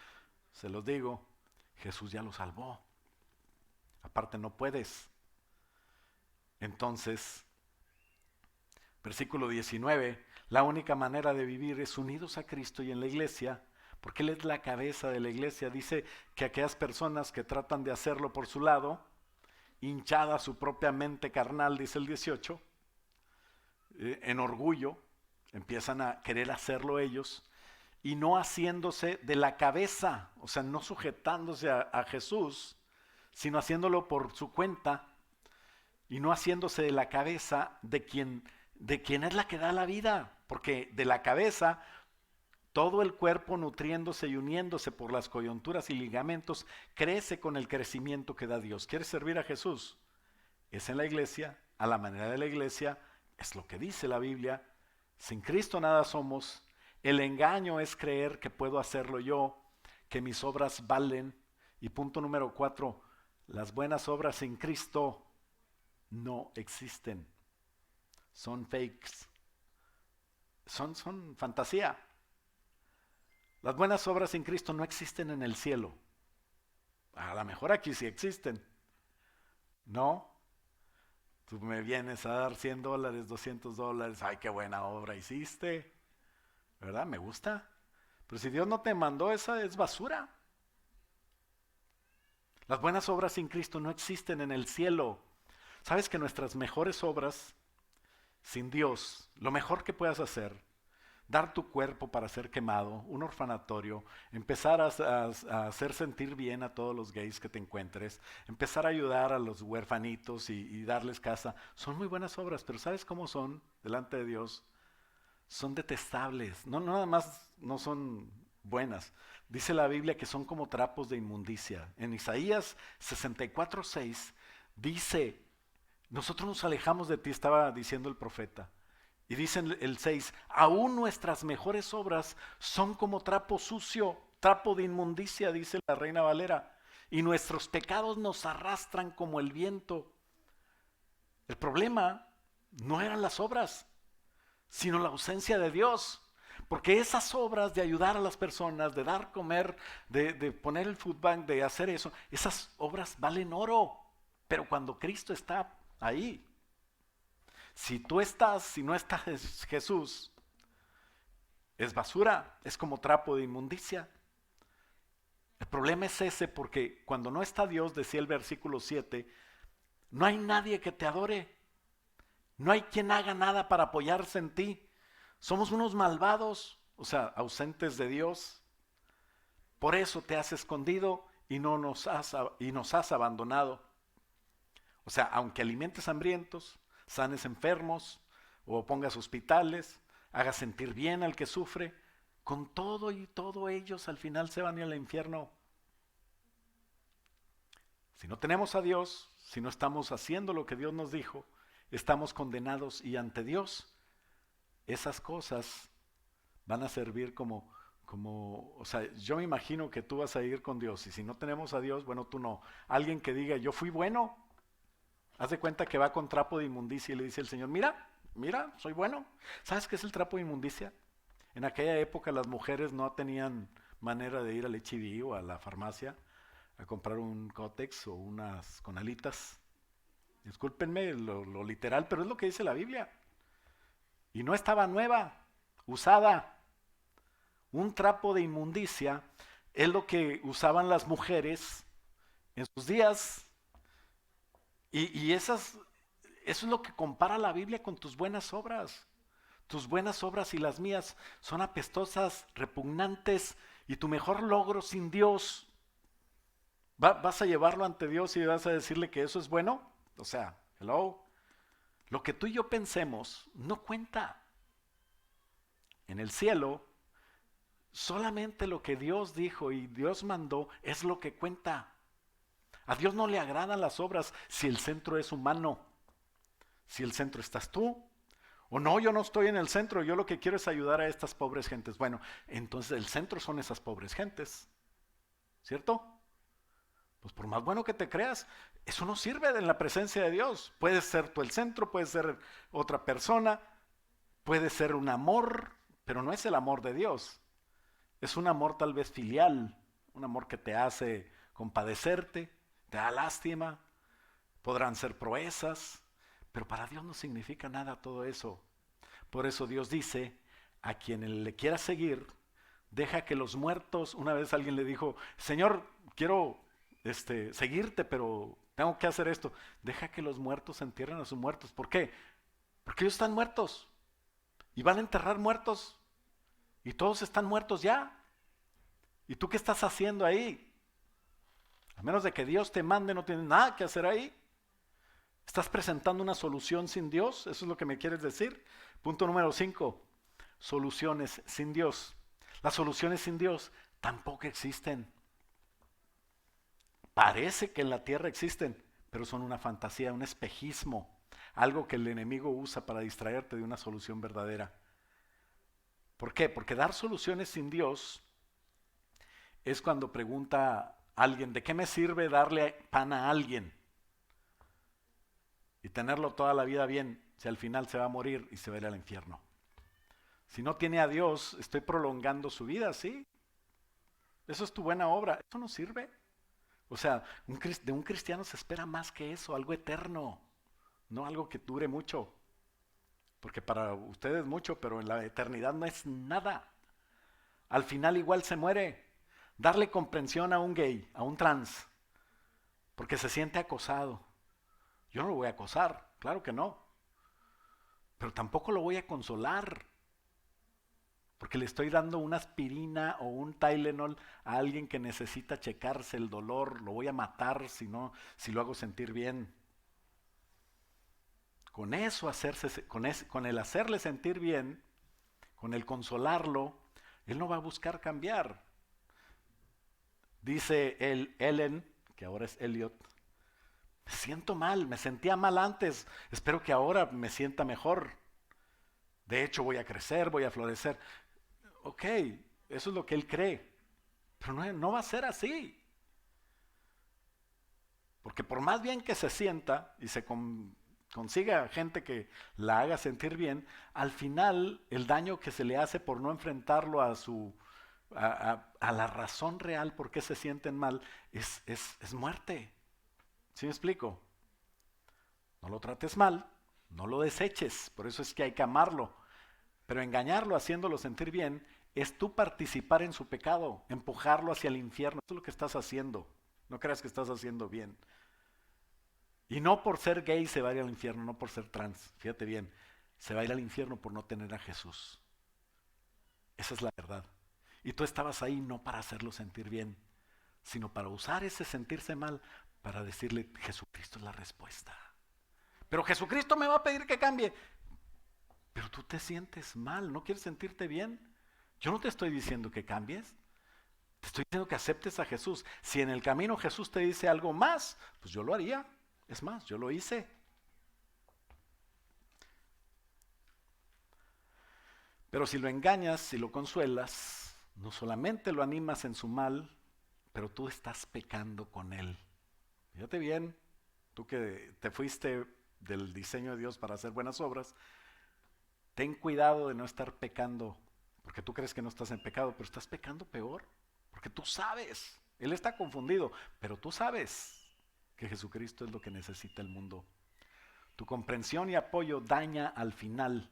Speaker 1: se los digo, Jesús ya lo salvó. Aparte no puedes. Entonces, versículo 19, la única manera de vivir es unidos a Cristo y en la iglesia, porque Él es la cabeza de la iglesia. Dice que aquellas personas que tratan de hacerlo por su lado, hinchada su propia mente carnal, dice el 18, en orgullo, empiezan a querer hacerlo ellos y no haciéndose de la cabeza, o sea, no sujetándose a Jesús, sino haciéndolo por su cuenta y no haciéndose de la cabeza de quien es la que da la vida, porque de la cabeza todo el cuerpo nutriéndose y uniéndose por las coyunturas y ligamentos crece con el crecimiento que da Dios. ¿Quieres servir a Jesús? Es en la iglesia, a la manera de la iglesia, es lo que dice la Biblia. Sin Cristo nada somos. El engaño es creer que puedo hacerlo yo, que mis obras valen. Y punto número 4, las buenas obras sin Cristo no existen. Son fakes. Son fantasía. Las buenas obras sin Cristo no existen en el cielo. A lo mejor aquí sí existen. No. Tú me vienes a dar $100, $200. Ay, qué buena obra hiciste. ¿Verdad? Me gusta. Pero si Dios no te mandó, esa es basura. Las buenas obras sin Cristo no existen en el cielo. ¿Sabes que nuestras mejores obras sin Dios, lo mejor que puedas hacer, dar tu cuerpo para ser quemado, un orfanatorio, empezar a hacer sentir bien a todos los gays que te encuentres, empezar a ayudar a los huerfanitos y darles casa, son muy buenas obras, pero ¿sabes cómo son delante de Dios? Son detestables, no nada más no son buenas. Dice la Biblia que son como trapos de inmundicia. En Isaías 64:6 dice, nosotros nos alejamos de ti, estaba diciendo el profeta. Y dice el 6, aún nuestras mejores obras son como trapo sucio, trapo de inmundicia, dice la Reina Valera. Y nuestros pecados nos arrastran como el viento. El problema no eran las obras, sino la ausencia de Dios. Porque esas obras de ayudar a las personas, de dar comer, de poner el food bank, de hacer eso, esas obras valen oro. Pero cuando Cristo está ahí, si no está Jesús, es basura, es como trapo de inmundicia. El problema es ese porque cuando no está Dios, decía el versículo 7, no hay nadie que te adore. No hay quien haga nada para apoyarse en ti. Somos unos malvados, o sea, ausentes de Dios. Por eso te has escondido y nos has abandonado. O sea, aunque alimentes hambrientos, sanes enfermos o pongas hospitales, hagas sentir bien al que sufre, con todo y todo ellos al final se van a ir al infierno. Si no tenemos a Dios, si no estamos haciendo lo que Dios nos dijo, estamos condenados y ante Dios esas cosas van a servir como, o sea, yo me imagino que tú vas a ir con Dios y si no tenemos a Dios, bueno, tú no. Alguien que diga, yo fui bueno, haz de cuenta que va con trapo de inmundicia y le dice el Señor, mira, soy bueno. ¿Sabes qué es el trapo de inmundicia? En aquella época las mujeres no tenían manera de ir al H-E-B o a la farmacia a comprar un Kotex o unas Conalitas. Discúlpenme lo literal, pero es lo que dice la Biblia. Y no estaba nueva, usada. Un trapo de inmundicia es lo que usaban las mujeres en sus días. Y eso es lo que compara la Biblia con tus buenas obras. Tus buenas obras y las mías son apestosas, repugnantes, y tu mejor logro sin Dios, ¿vas a llevarlo ante Dios y vas a decirle que eso es bueno? O sea, hello. Lo que tú y yo pensemos no cuenta. En el cielo, solamente lo que Dios dijo y Dios mandó es lo que cuenta. A Dios no le agradan las obras si el centro es humano. Si el centro estás tú. O no, yo no estoy en el centro, yo lo que quiero es ayudar a estas pobres gentes. Bueno, entonces el centro son esas pobres gentes. ¿Cierto? Pues por más bueno que te creas, eso no sirve en la presencia de Dios. Puedes ser tú el centro, puedes ser otra persona, puede ser un amor, pero no es el amor de Dios. Es un amor tal vez filial, un amor que te hace compadecerte, te da lástima, podrán ser proezas, pero para Dios no significa nada todo eso. Por eso Dios dice, a quien le quiera seguir, Deja que los muertos, una vez alguien le dijo, Señor, quiero seguirte, pero tengo que hacer esto. Deja que los muertos entierren a sus muertos. ¿Por qué? Porque ellos están muertos y van a enterrar muertos y todos están muertos ya. ¿Y tú qué estás haciendo ahí? A menos de que Dios te mande, no tienes nada que hacer ahí. ¿Estás presentando una solución sin Dios? ¿Eso es lo que me quieres decir? Punto número 5. Soluciones sin Dios. Las soluciones sin Dios tampoco existen. Parece que en la tierra existen, pero son una fantasía, un espejismo, algo que el enemigo usa para distraerte de una solución verdadera. ¿Por qué? Porque dar soluciones sin Dios es cuando pregunta a alguien, ¿de qué me sirve darle pan a alguien? Y tenerlo toda la vida bien, si al final se va a morir y se va a ir al infierno. Si no tiene a Dios, estoy prolongando su vida, ¿sí? Eso es tu buena obra, eso no sirve. O sea, de un cristiano se espera más que eso, algo eterno, no algo que dure mucho. Porque para ustedes mucho, pero en la eternidad no es nada. Al final igual se muere. Darle comprensión a un gay, a un trans, porque se siente acosado. Yo no lo voy a acosar, claro que no. Pero tampoco lo voy a consolar, porque le estoy dando una aspirina o un Tylenol a alguien que necesita checarse el dolor. Lo voy a matar si lo hago sentir bien. Con eso con el hacerle sentir bien, con el consolarlo, él no va a buscar cambiar. Dice Ellen, que ahora es Elliot, me siento mal, me sentía mal antes, espero que ahora me sienta mejor. De hecho voy a crecer, voy a florecer. Ok, eso es lo que él cree, pero no va a ser así. Porque por más bien que se sienta y consiga gente que la haga sentir bien, al final el daño que se le hace por no enfrentarlo a la razón real por qué se sienten mal es muerte. ¿Sí me explico? No lo trates mal, no lo deseches, por eso es que hay que amarlo. Pero engañarlo haciéndolo sentir bien es tú participar en su pecado, empujarlo hacia el infierno. Eso es lo que estás haciendo. No creas que estás haciendo bien. Y no por ser gay se va a ir al infierno, no por ser trans. Fíjate bien, se va a ir al infierno por no tener a Jesús. Esa es la verdad. Y tú estabas ahí no para hacerlo sentir bien, sino para usar ese sentirse mal para decirle, Jesucristo es la respuesta. Pero Jesucristo me va a pedir que cambie. Pero tú te sientes mal, no quieres sentirte bien. Yo no te estoy diciendo que cambies, te estoy diciendo que aceptes a Jesús. Si en el camino Jesús te dice algo más, pues yo lo haría. Es más, yo lo hice. Pero si lo engañas, si lo consuelas, no solamente lo animas en su mal, pero tú estás pecando con él. Fíjate bien, tú que te fuiste del diseño de Dios para hacer buenas obras, ten cuidado de no estar pecando, porque tú crees que no estás en pecado, pero estás pecando peor, porque tú sabes, él está confundido, pero tú sabes que Jesucristo es lo que necesita el mundo. Tu comprensión y apoyo daña al final.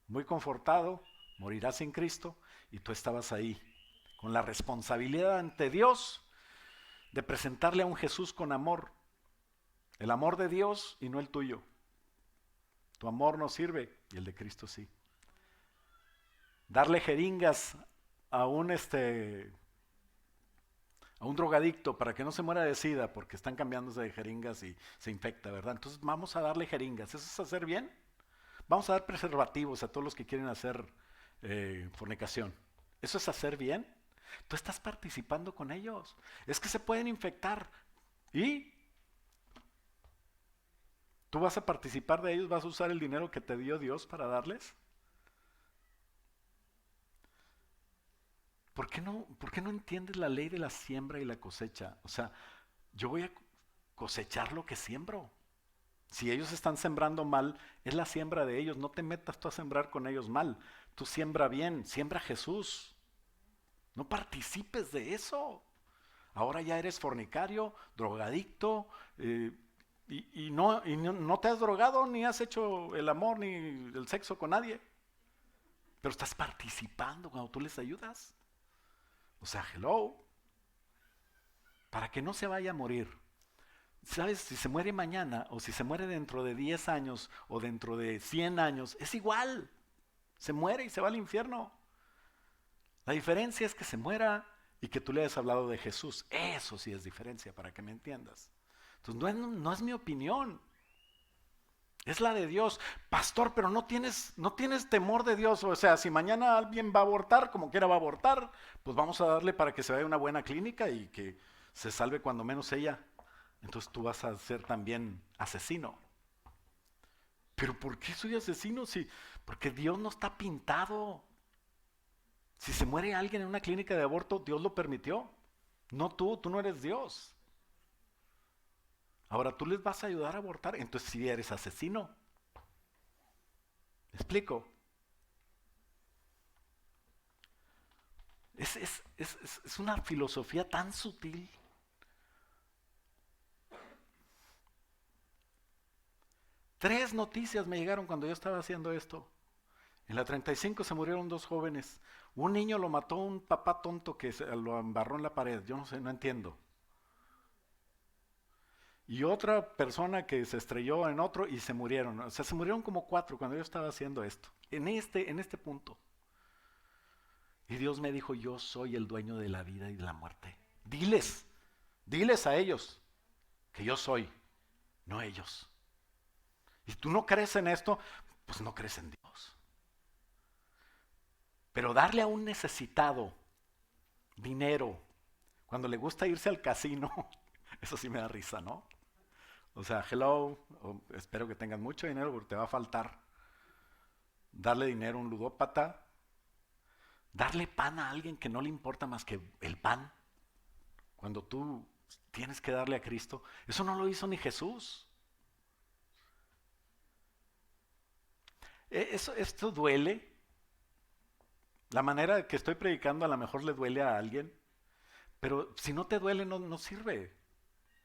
Speaker 1: Muy confortado, morirás sin Cristo y tú estabas ahí, con la responsabilidad ante Dios de presentarle a un Jesús con amor. El amor de Dios y no el tuyo. Tu amor no sirve y el de Cristo sí. Darle jeringas a un drogadicto para que no se muera de sida porque están cambiándose de jeringas y se infecta, ¿verdad? Entonces vamos a darle jeringas. ¿Eso es hacer bien? Vamos a dar preservativos a todos los que quieren hacer fornicación. ¿Eso es hacer bien? Tú estás participando con ellos. Es que se pueden infectar. ¿Y? ¿Tú vas a participar de ellos? ¿Vas a usar el dinero que te dio Dios para darles? ¿Por qué no entiendes la ley de la siembra y la cosecha? O sea, yo voy a cosechar lo que siembro. Si ellos están sembrando mal, es la siembra de ellos. No te metas tú a sembrar con ellos mal. Tú siembra bien, siembra Jesús. No participes de eso. Ahora ya eres fornicario, drogadicto, no te has drogado ni has hecho el amor ni el sexo con nadie. Pero estás participando cuando tú les ayudas. O sea, hello. Para que no se vaya a morir. ¿Sabes? Si se muere mañana o si se muere dentro de 10 años o dentro de 100 años, es igual. Se muere y se va al infierno. La diferencia es que se muera y que tú le hayas hablado de Jesús. Eso sí es diferencia, para que me entiendas. Entonces no es mi opinión. Es la de Dios. Pastor, pero no tienes temor de Dios. O sea, si mañana alguien va a abortar, como quiera va a abortar, pues vamos a darle para que se vaya a una buena clínica y que se salve cuando menos ella. Entonces tú vas a ser también asesino. ¿Pero por qué soy asesino? Porque Dios no está pintado. Si se muere alguien en una clínica de aborto, Dios lo permitió. No tú no eres Dios. Ahora tú les vas a ayudar a abortar, entonces sí eres asesino. ¿Me explico? Es una filosofía tan sutil. Tres noticias me llegaron cuando yo estaba haciendo esto. En la 35 se murieron dos jóvenes. Un niño lo mató un papá tonto que lo embarró en la pared. Yo no sé, no entiendo. Y otra persona que se estrelló en otro y se murieron. O sea, se murieron como cuatro cuando yo estaba haciendo esto. En este punto. Y Dios me dijo, yo soy el dueño de la vida y de la muerte. Diles a ellos que yo soy, no ellos. Y tú no crees en esto, pues no crees en Dios. Pero darle a un necesitado dinero, cuando le gusta irse al casino, eso sí me da risa, ¿no? O sea, hello, espero que tengas mucho dinero porque te va a faltar. Darle dinero a un ludópata, darle pan a alguien que no le importa más que el pan, cuando tú tienes que darle a Cristo, eso no lo hizo ni Jesús. Esto duele. La manera que estoy predicando a lo mejor le duele a alguien, pero si no te duele no sirve.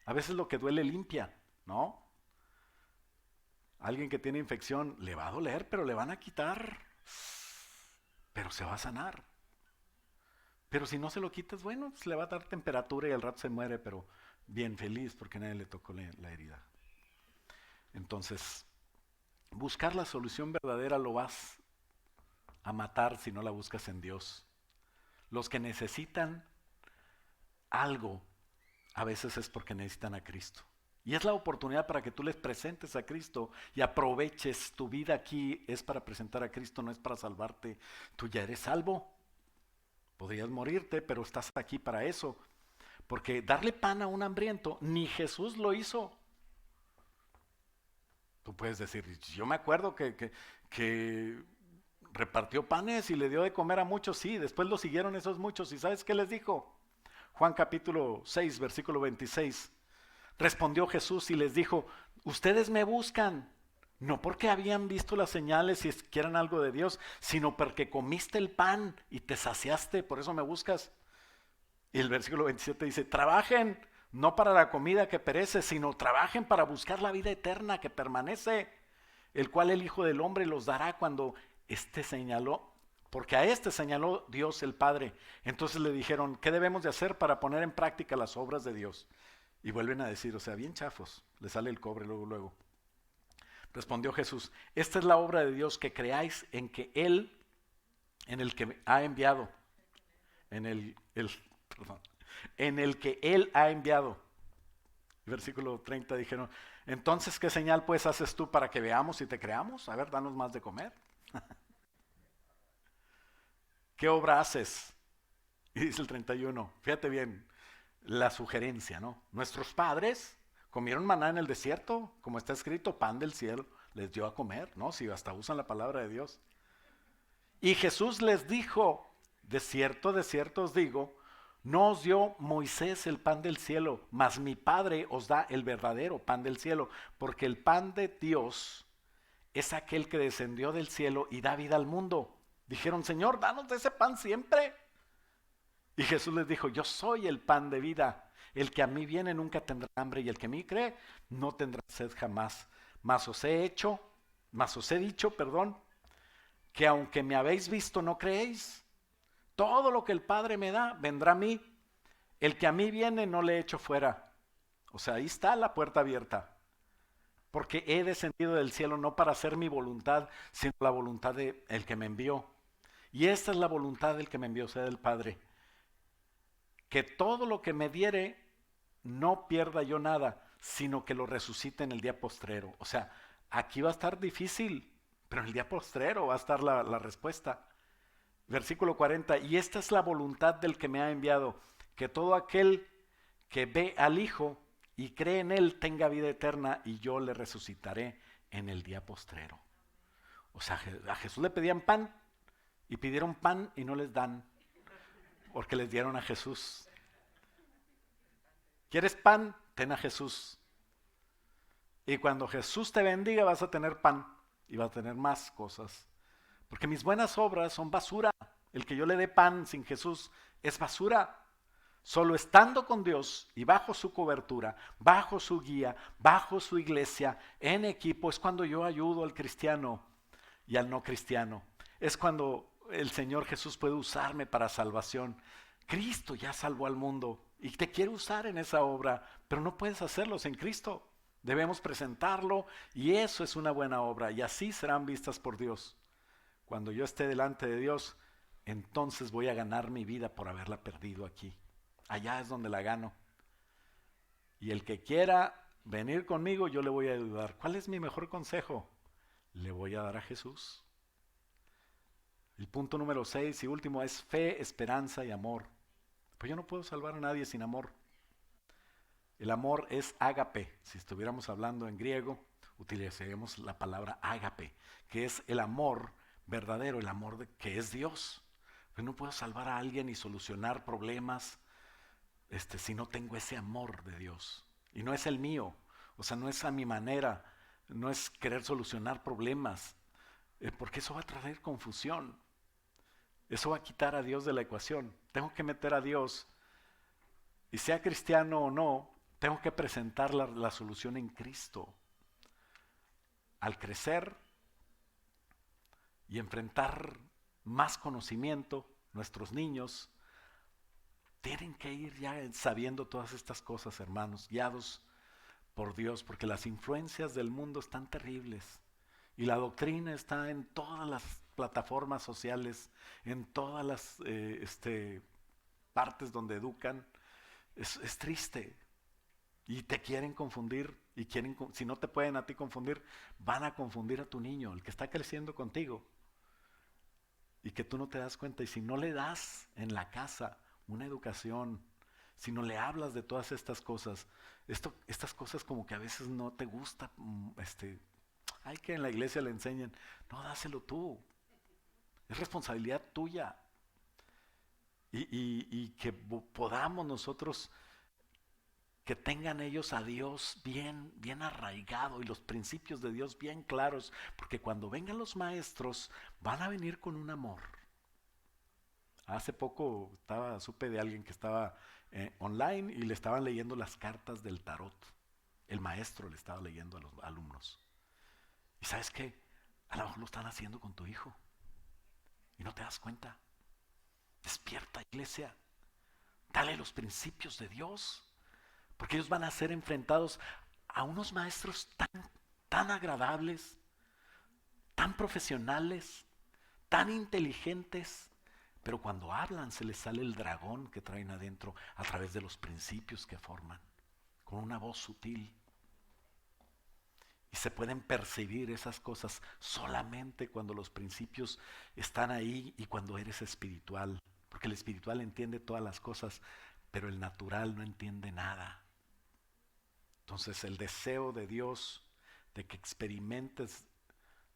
Speaker 1: A veces lo que duele limpia, ¿no? Alguien que tiene infección le va a doler, pero le van a quitar, pero se va a sanar. Pero si no se lo quitas, bueno, pues le va a dar temperatura y al rato se muere, pero bien feliz porque nadie le tocó la herida. Entonces, buscar la solución verdadera lo vas a matar si no la buscas en Dios. Los que necesitan algo a veces es porque necesitan a Cristo. Y es la oportunidad para que tú les presentes a Cristo y aproveches tu vida aquí. Es para presentar a Cristo, no es para salvarte. Tú ya eres salvo. Podrías morirte, pero estás aquí para eso. Porque darle pan a un hambriento, ni Jesús lo hizo. Tú puedes decir, yo me acuerdo que repartió panes y le dio de comer a muchos, sí, después lo siguieron esos muchos. ¿Y sabes qué les dijo? Juan capítulo 6, versículo 26. Respondió Jesús y les dijo, ustedes me buscan, no porque habían visto las señales y quieran algo de Dios, sino porque comiste el pan y te saciaste, por eso me buscas. Y el versículo 27 dice, trabajen no para la comida que perece, sino trabajen para buscar la vida eterna que permanece, el cual el Hijo del Hombre los dará cuando señaló, porque a señaló Dios el Padre. Entonces le dijeron, ¿qué debemos de hacer para poner en práctica las obras de Dios? Y vuelven a decir, o sea, bien chafos, le sale el cobre luego. Respondió Jesús, esta es la obra de Dios, que creáis en que Él, en el que ha enviado, en el que Él ha enviado. Versículo 30 dijeron, entonces, ¿qué señal pues haces tú para que veamos y te creamos? A ver, danos más de comer. ¿Qué obra haces? Y dice el 31, fíjate bien, la sugerencia, ¿no? Nuestros padres comieron maná en el desierto, como está escrito, pan del cielo les dio a comer, ¿no? Si hasta usan la palabra de Dios. Y Jesús les dijo, de cierto os digo, no os dio Moisés el pan del cielo, mas mi Padre os da el verdadero pan del cielo, porque el pan de Dios es aquel que descendió del cielo y da vida al mundo. Dijeron, Señor, danos de ese pan siempre. Y Jesús les dijo, yo soy el pan de vida. El que a mí viene nunca tendrá hambre y el que a mí cree no tendrá sed jamás. Mas os he dicho, que aunque me habéis visto no creéis. Todo lo que el Padre me da, vendrá a mí. El que a mí viene, no le echo fuera. O sea, ahí está la puerta abierta. Porque he descendido del cielo no para hacer mi voluntad, sino la voluntad de el que me envió. Y esta es la voluntad del que me envió, o sea, del Padre. Que todo lo que me diere, no pierda yo nada, sino que lo resucite en el día postrero. O sea, aquí va a estar difícil, pero en el día postrero va a estar la respuesta. Versículo 40, y esta es la voluntad del que me ha enviado, que todo aquel que ve al Hijo y cree en Él tenga vida eterna, y yo le resucitaré en el día postrero. O sea, a Jesús le pedían pan, y pidieron pan y no les dan, porque les dieron a Jesús. ¿Quieres pan? Ten a Jesús. Y cuando Jesús te bendiga vas a tener pan y vas a tener más cosas. Porque mis buenas obras son basura. El que yo le dé pan sin Jesús es basura. Solo estando con Dios y bajo su cobertura, bajo su guía, bajo su iglesia, en equipo, es cuando yo ayudo al cristiano y al no cristiano. Es cuando el Señor Jesús puede usarme para salvación. Cristo ya salvó al mundo y te quiere usar en esa obra, pero no puedes hacerlo sin Cristo. Debemos presentarlo y eso es una buena obra y así serán vistas por Dios. Cuando yo esté delante de Dios, entonces voy a ganar mi vida por haberla perdido aquí. Allá es donde la gano. Y el que quiera venir conmigo, yo le voy a ayudar. ¿Cuál es mi mejor consejo? Le voy a dar a Jesús. El punto número 6 y último es fe, esperanza y amor. Pues yo no puedo salvar a nadie sin amor. El amor es ágape. Si estuviéramos hablando en griego, utilizaríamos la palabra ágape, que es el amor verdadero, el amor que es Dios. Pues no puedo salvar a alguien y solucionar problemas si no tengo ese amor de Dios. Y no es el mío, o sea, no es a mi manera, no es querer solucionar problemas, porque eso va a traer confusión. Eso va a quitar a Dios de la ecuación. Tengo que meter a Dios, y sea cristiano o no, tengo que presentar la solución en Cristo. Al crecer y enfrentar más conocimiento, nuestros niños tienen que ir ya sabiendo todas estas cosas, hermanos, guiados por Dios, porque las influencias del mundo están terribles. Y la doctrina está en todas las plataformas sociales, en todas las partes donde educan. Es triste. Y te quieren confundir, y si no te pueden a ti confundir, van a confundir a tu niño, el que está creciendo contigo. Y que tú no te das cuenta. Y si no le das en la casa una educación, si no le hablas de todas estas cosas, estas cosas como que a veces no te gusta, hay que en la iglesia le enseñen, no, dáselo tú, es responsabilidad tuya. Y que podamos nosotros, que tengan ellos a Dios bien, bien arraigado y los principios de Dios bien claros, porque cuando vengan los maestros van a venir con un amor. Hace poco supe de alguien que estaba online y le estaban leyendo las cartas del tarot. El maestro le estaba leyendo a los alumnos. ¿Y sabes qué? A lo mejor lo están haciendo con tu hijo y no te das cuenta. Despierta, iglesia. Dale los principios de Dios, porque ellos van a ser enfrentados a unos maestros tan agradables, tan profesionales, tan inteligentes, pero cuando hablan se les sale el dragón que traen adentro a través de los principios que forman, con una voz sutil. Y se pueden percibir esas cosas solamente cuando los principios están ahí y cuando eres espiritual, porque el espiritual entiende todas las cosas, pero el natural no entiende nada. Entonces el deseo de Dios de que experimentes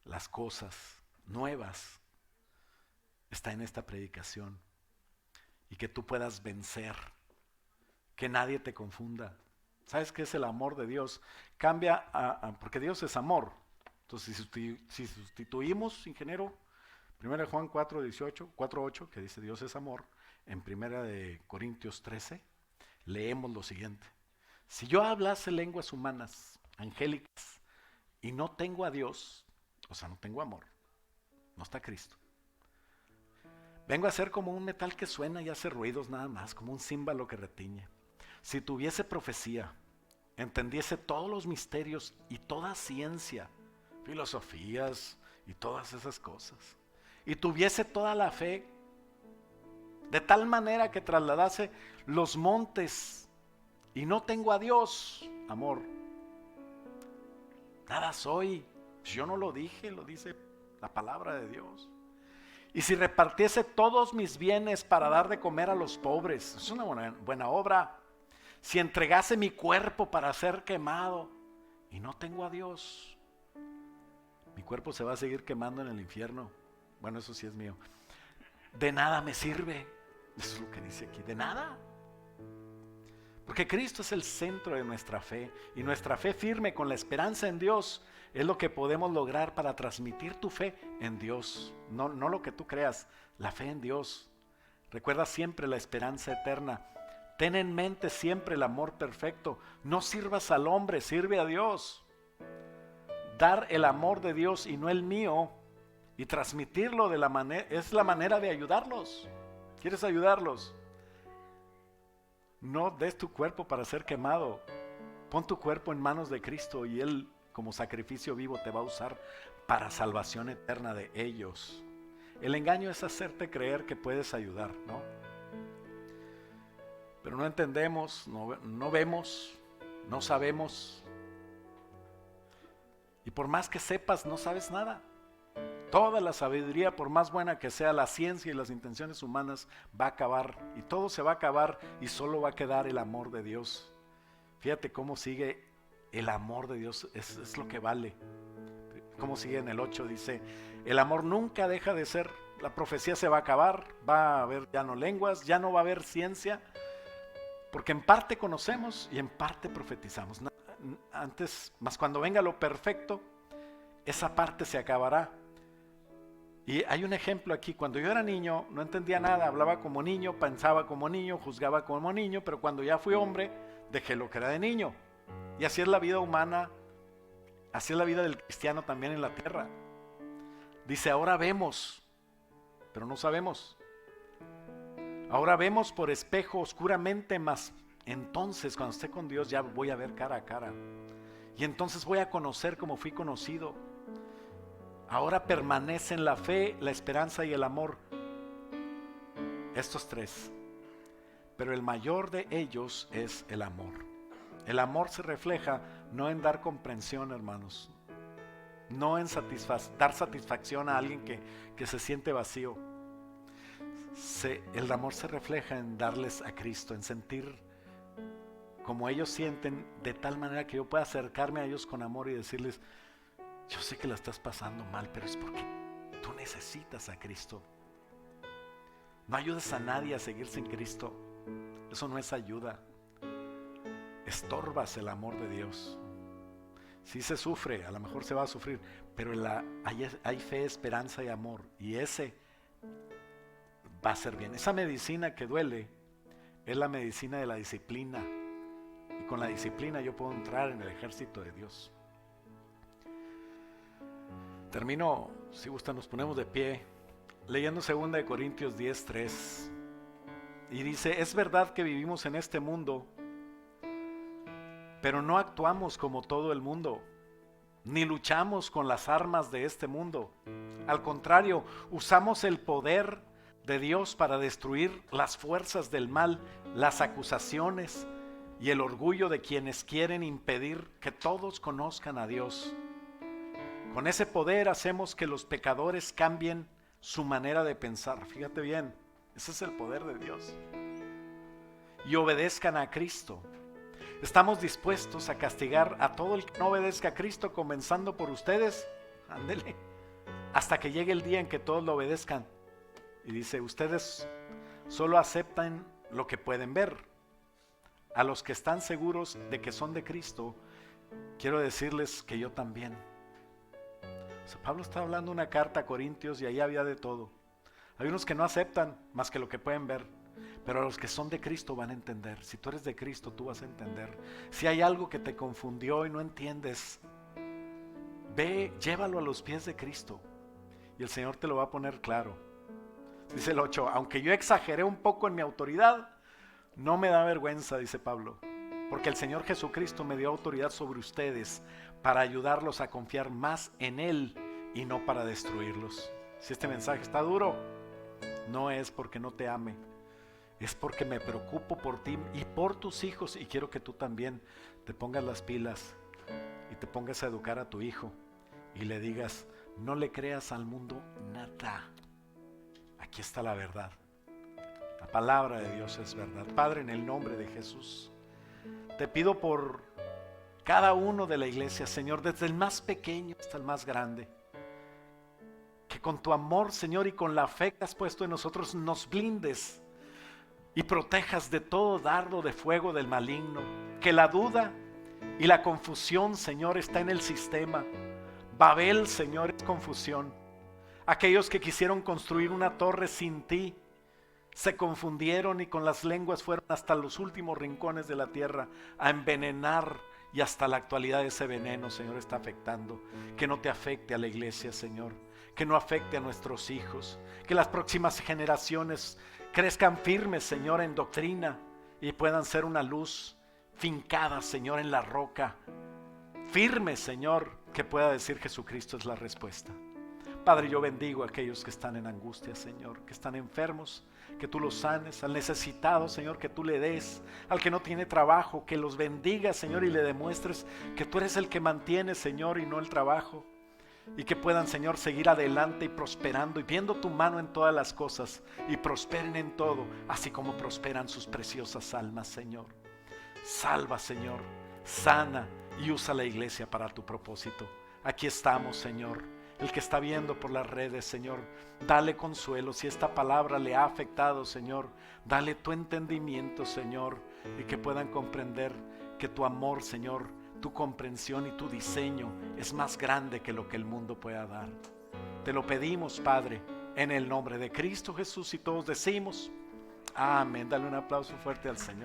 Speaker 1: las cosas nuevas está en esta predicación y que tú puedas vencer, que nadie te confunda. ¿Sabes qué es el amor de Dios? Cambia porque Dios es amor. Entonces si sustituimos, ingeniero, 1 Juan 4:8, que dice Dios es amor, en 1 Corintios 13, leemos lo siguiente. Si yo hablase lenguas humanas, angélicas, y no tengo a Dios, o sea, no tengo amor, no está Cristo. Vengo a ser como un metal que suena y hace ruidos nada más, como un címbalo que retiñe. Si tuviese profecía, entendiese todos los misterios y toda ciencia, filosofías y todas esas cosas, y tuviese toda la fe, de tal manera que trasladase los montes, y no tengo a Dios, amor, nada soy. Yo no lo dije, lo dice la palabra de Dios. Y si repartiese todos mis bienes para dar de comer a los pobres, es una buena obra. Si entregase mi cuerpo para ser quemado y no tengo a Dios, mi cuerpo se va a seguir quemando en el infierno. Bueno, eso sí es mío. De nada me sirve. Eso es lo que dice aquí, de nada. Porque Cristo es el centro de nuestra fe, y nuestra fe firme con la esperanza en Dios es lo que podemos lograr para transmitir tu fe en Dios. No lo que tú creas, la fe en Dios. Recuerda siempre la esperanza eterna. Ten en mente siempre el amor perfecto. No sirvas al hombre, sirve a Dios. Dar el amor de Dios y no el mío, y transmitirlo de la manera, es la manera de ayudarlos. ¿Quieres ayudarlos? No des tu cuerpo para ser quemado. Pon tu cuerpo en manos de Cristo y Él, como sacrificio vivo, te va a usar para salvación eterna de ellos. El engaño es hacerte creer que puedes ayudar, ¿no? Pero no entendemos, no vemos, no sabemos. Y por más que sepas, no sabes nada. Toda la sabiduría, por más buena que sea la ciencia y las intenciones humanas, va a acabar. Y todo se va a acabar y solo va a quedar el amor de Dios. Fíjate cómo sigue el amor de Dios, es lo que vale. Cómo sigue en el 8, dice, el amor nunca deja de ser, la profecía se va a acabar, va a haber ya no lenguas, ya no va a haber ciencia, porque en parte conocemos y en parte profetizamos. Antes, más cuando venga lo perfecto, esa parte se acabará. Y hay un ejemplo aquí. Cuando yo era niño no entendía nada, hablaba como niño, pensaba como niño, juzgaba como niño, pero cuando ya fui hombre dejé lo que era de niño. Y así es la vida humana, así es la vida del cristiano también en la tierra. Dice, ahora vemos, pero no sabemos. Ahora vemos por espejo oscuramente, mas entonces cuando esté con Dios ya voy a ver cara a cara. Y entonces voy a conocer como fui conocido. Ahora permanecen la fe, la esperanza y el amor. Estos tres. Pero el mayor de ellos es el amor. El amor se refleja no en dar comprensión, hermanos. No en dar satisfacción a alguien que se siente vacío. El amor se refleja en darles a Cristo, en sentir como ellos sienten, de tal manera que yo pueda acercarme a ellos con amor y decirles, yo sé que la estás pasando mal, pero es porque tú necesitas a Cristo. No ayudes a nadie a seguir sin Cristo. Eso no es ayuda. Estorbas el amor de Dios. Sí se sufre, a lo mejor se va a sufrir, pero hay fe, esperanza y amor. Y ese va a ser bien. Esa medicina que duele es la medicina de la disciplina. Y con la disciplina yo puedo entrar en el ejército de Dios. Termino, si gustan, nos ponemos de pie, leyendo 2 Corintios 10:3. Y dice, es verdad que vivimos en este mundo, pero no actuamos como todo el mundo, ni luchamos con las armas de este mundo. Al contrario, usamos el poder de Dios para destruir las fuerzas del mal, las acusaciones y el orgullo de quienes quieren impedir que todos conozcan a Dios. Con ese poder hacemos que los pecadores cambien su manera de pensar. Fíjate bien, ese es el poder de Dios. Y obedezcan a Cristo. Estamos dispuestos a castigar a todo el que no obedezca a Cristo, comenzando por ustedes. Ándele. Hasta que llegue el día en que todos lo obedezcan. Y dice, ustedes solo aceptan lo que pueden ver. A los que están seguros de que son de Cristo, quiero decirles que yo también. O sea, Pablo está hablando una carta a Corintios y ahí había de todo. Hay unos que no aceptan más que lo que pueden ver, pero a los que son de Cristo van a entender. Si tú eres de Cristo, tú vas a entender. Si hay algo que te confundió y no entiendes, ve, llévalo a los pies de Cristo y el Señor te lo va a poner claro. Dice el 8, aunque yo exageré un poco en mi autoridad, no me da vergüenza, dice Pablo, porque el Señor Jesucristo me dio autoridad sobre ustedes para ayudarlos a confiar más en Él y no para destruirlos. Si este mensaje está duro, no es porque no te ame, es porque me preocupo por ti y por tus hijos, y quiero que tú también te pongas las pilas y te pongas a educar a tu hijo y le digas, no le creas al mundo nada. Aquí está la verdad. La palabra de Dios es verdad. Padre, en el nombre de Jesús, te pido por cada uno de la iglesia, Señor, desde el más pequeño hasta el más grande, que con tu amor, Señor, y con la fe que has puesto en nosotros, nos blindes y protejas de todo dardo de fuego del maligno. Que la duda y la confusión, Señor, está en el sistema. Babel, Señor, es confusión. Aquellos que quisieron construir una torre sin ti se confundieron y con las lenguas fueron hasta los últimos rincones de la tierra a envenenar, y hasta la actualidad ese veneno, Señor, está afectando. Que no te afecte a la iglesia, Señor, que no afecte a nuestros hijos, que las próximas generaciones crezcan firmes, Señor, en doctrina y puedan ser una luz fincada, Señor, en la roca, firme, Señor, que pueda decir Jesucristo es la respuesta. Padre, yo bendigo a aquellos que están en angustia, Señor, que están enfermos, que tú los sanes, al necesitado, Señor, que tú le des, al que no tiene trabajo, que los bendiga, Señor, y le demuestres que tú eres el que mantiene, Señor, y no el trabajo, y que puedan, Señor, seguir adelante y prosperando y viendo tu mano en todas las cosas y prosperen en todo, así como prosperan sus preciosas almas, Señor. Salva, Señor, sana y usa la iglesia para tu propósito. Aquí estamos, Señor. El que está viendo por las redes, Señor, dale consuelo. Si esta palabra le ha afectado, Señor, dale tu entendimiento, Señor, y que puedan comprender que tu amor, Señor, tu comprensión y tu diseño es más grande que lo que el mundo pueda dar. Te lo pedimos, Padre, en el nombre de Cristo Jesús, y todos decimos amén. Dale un aplauso fuerte al Señor.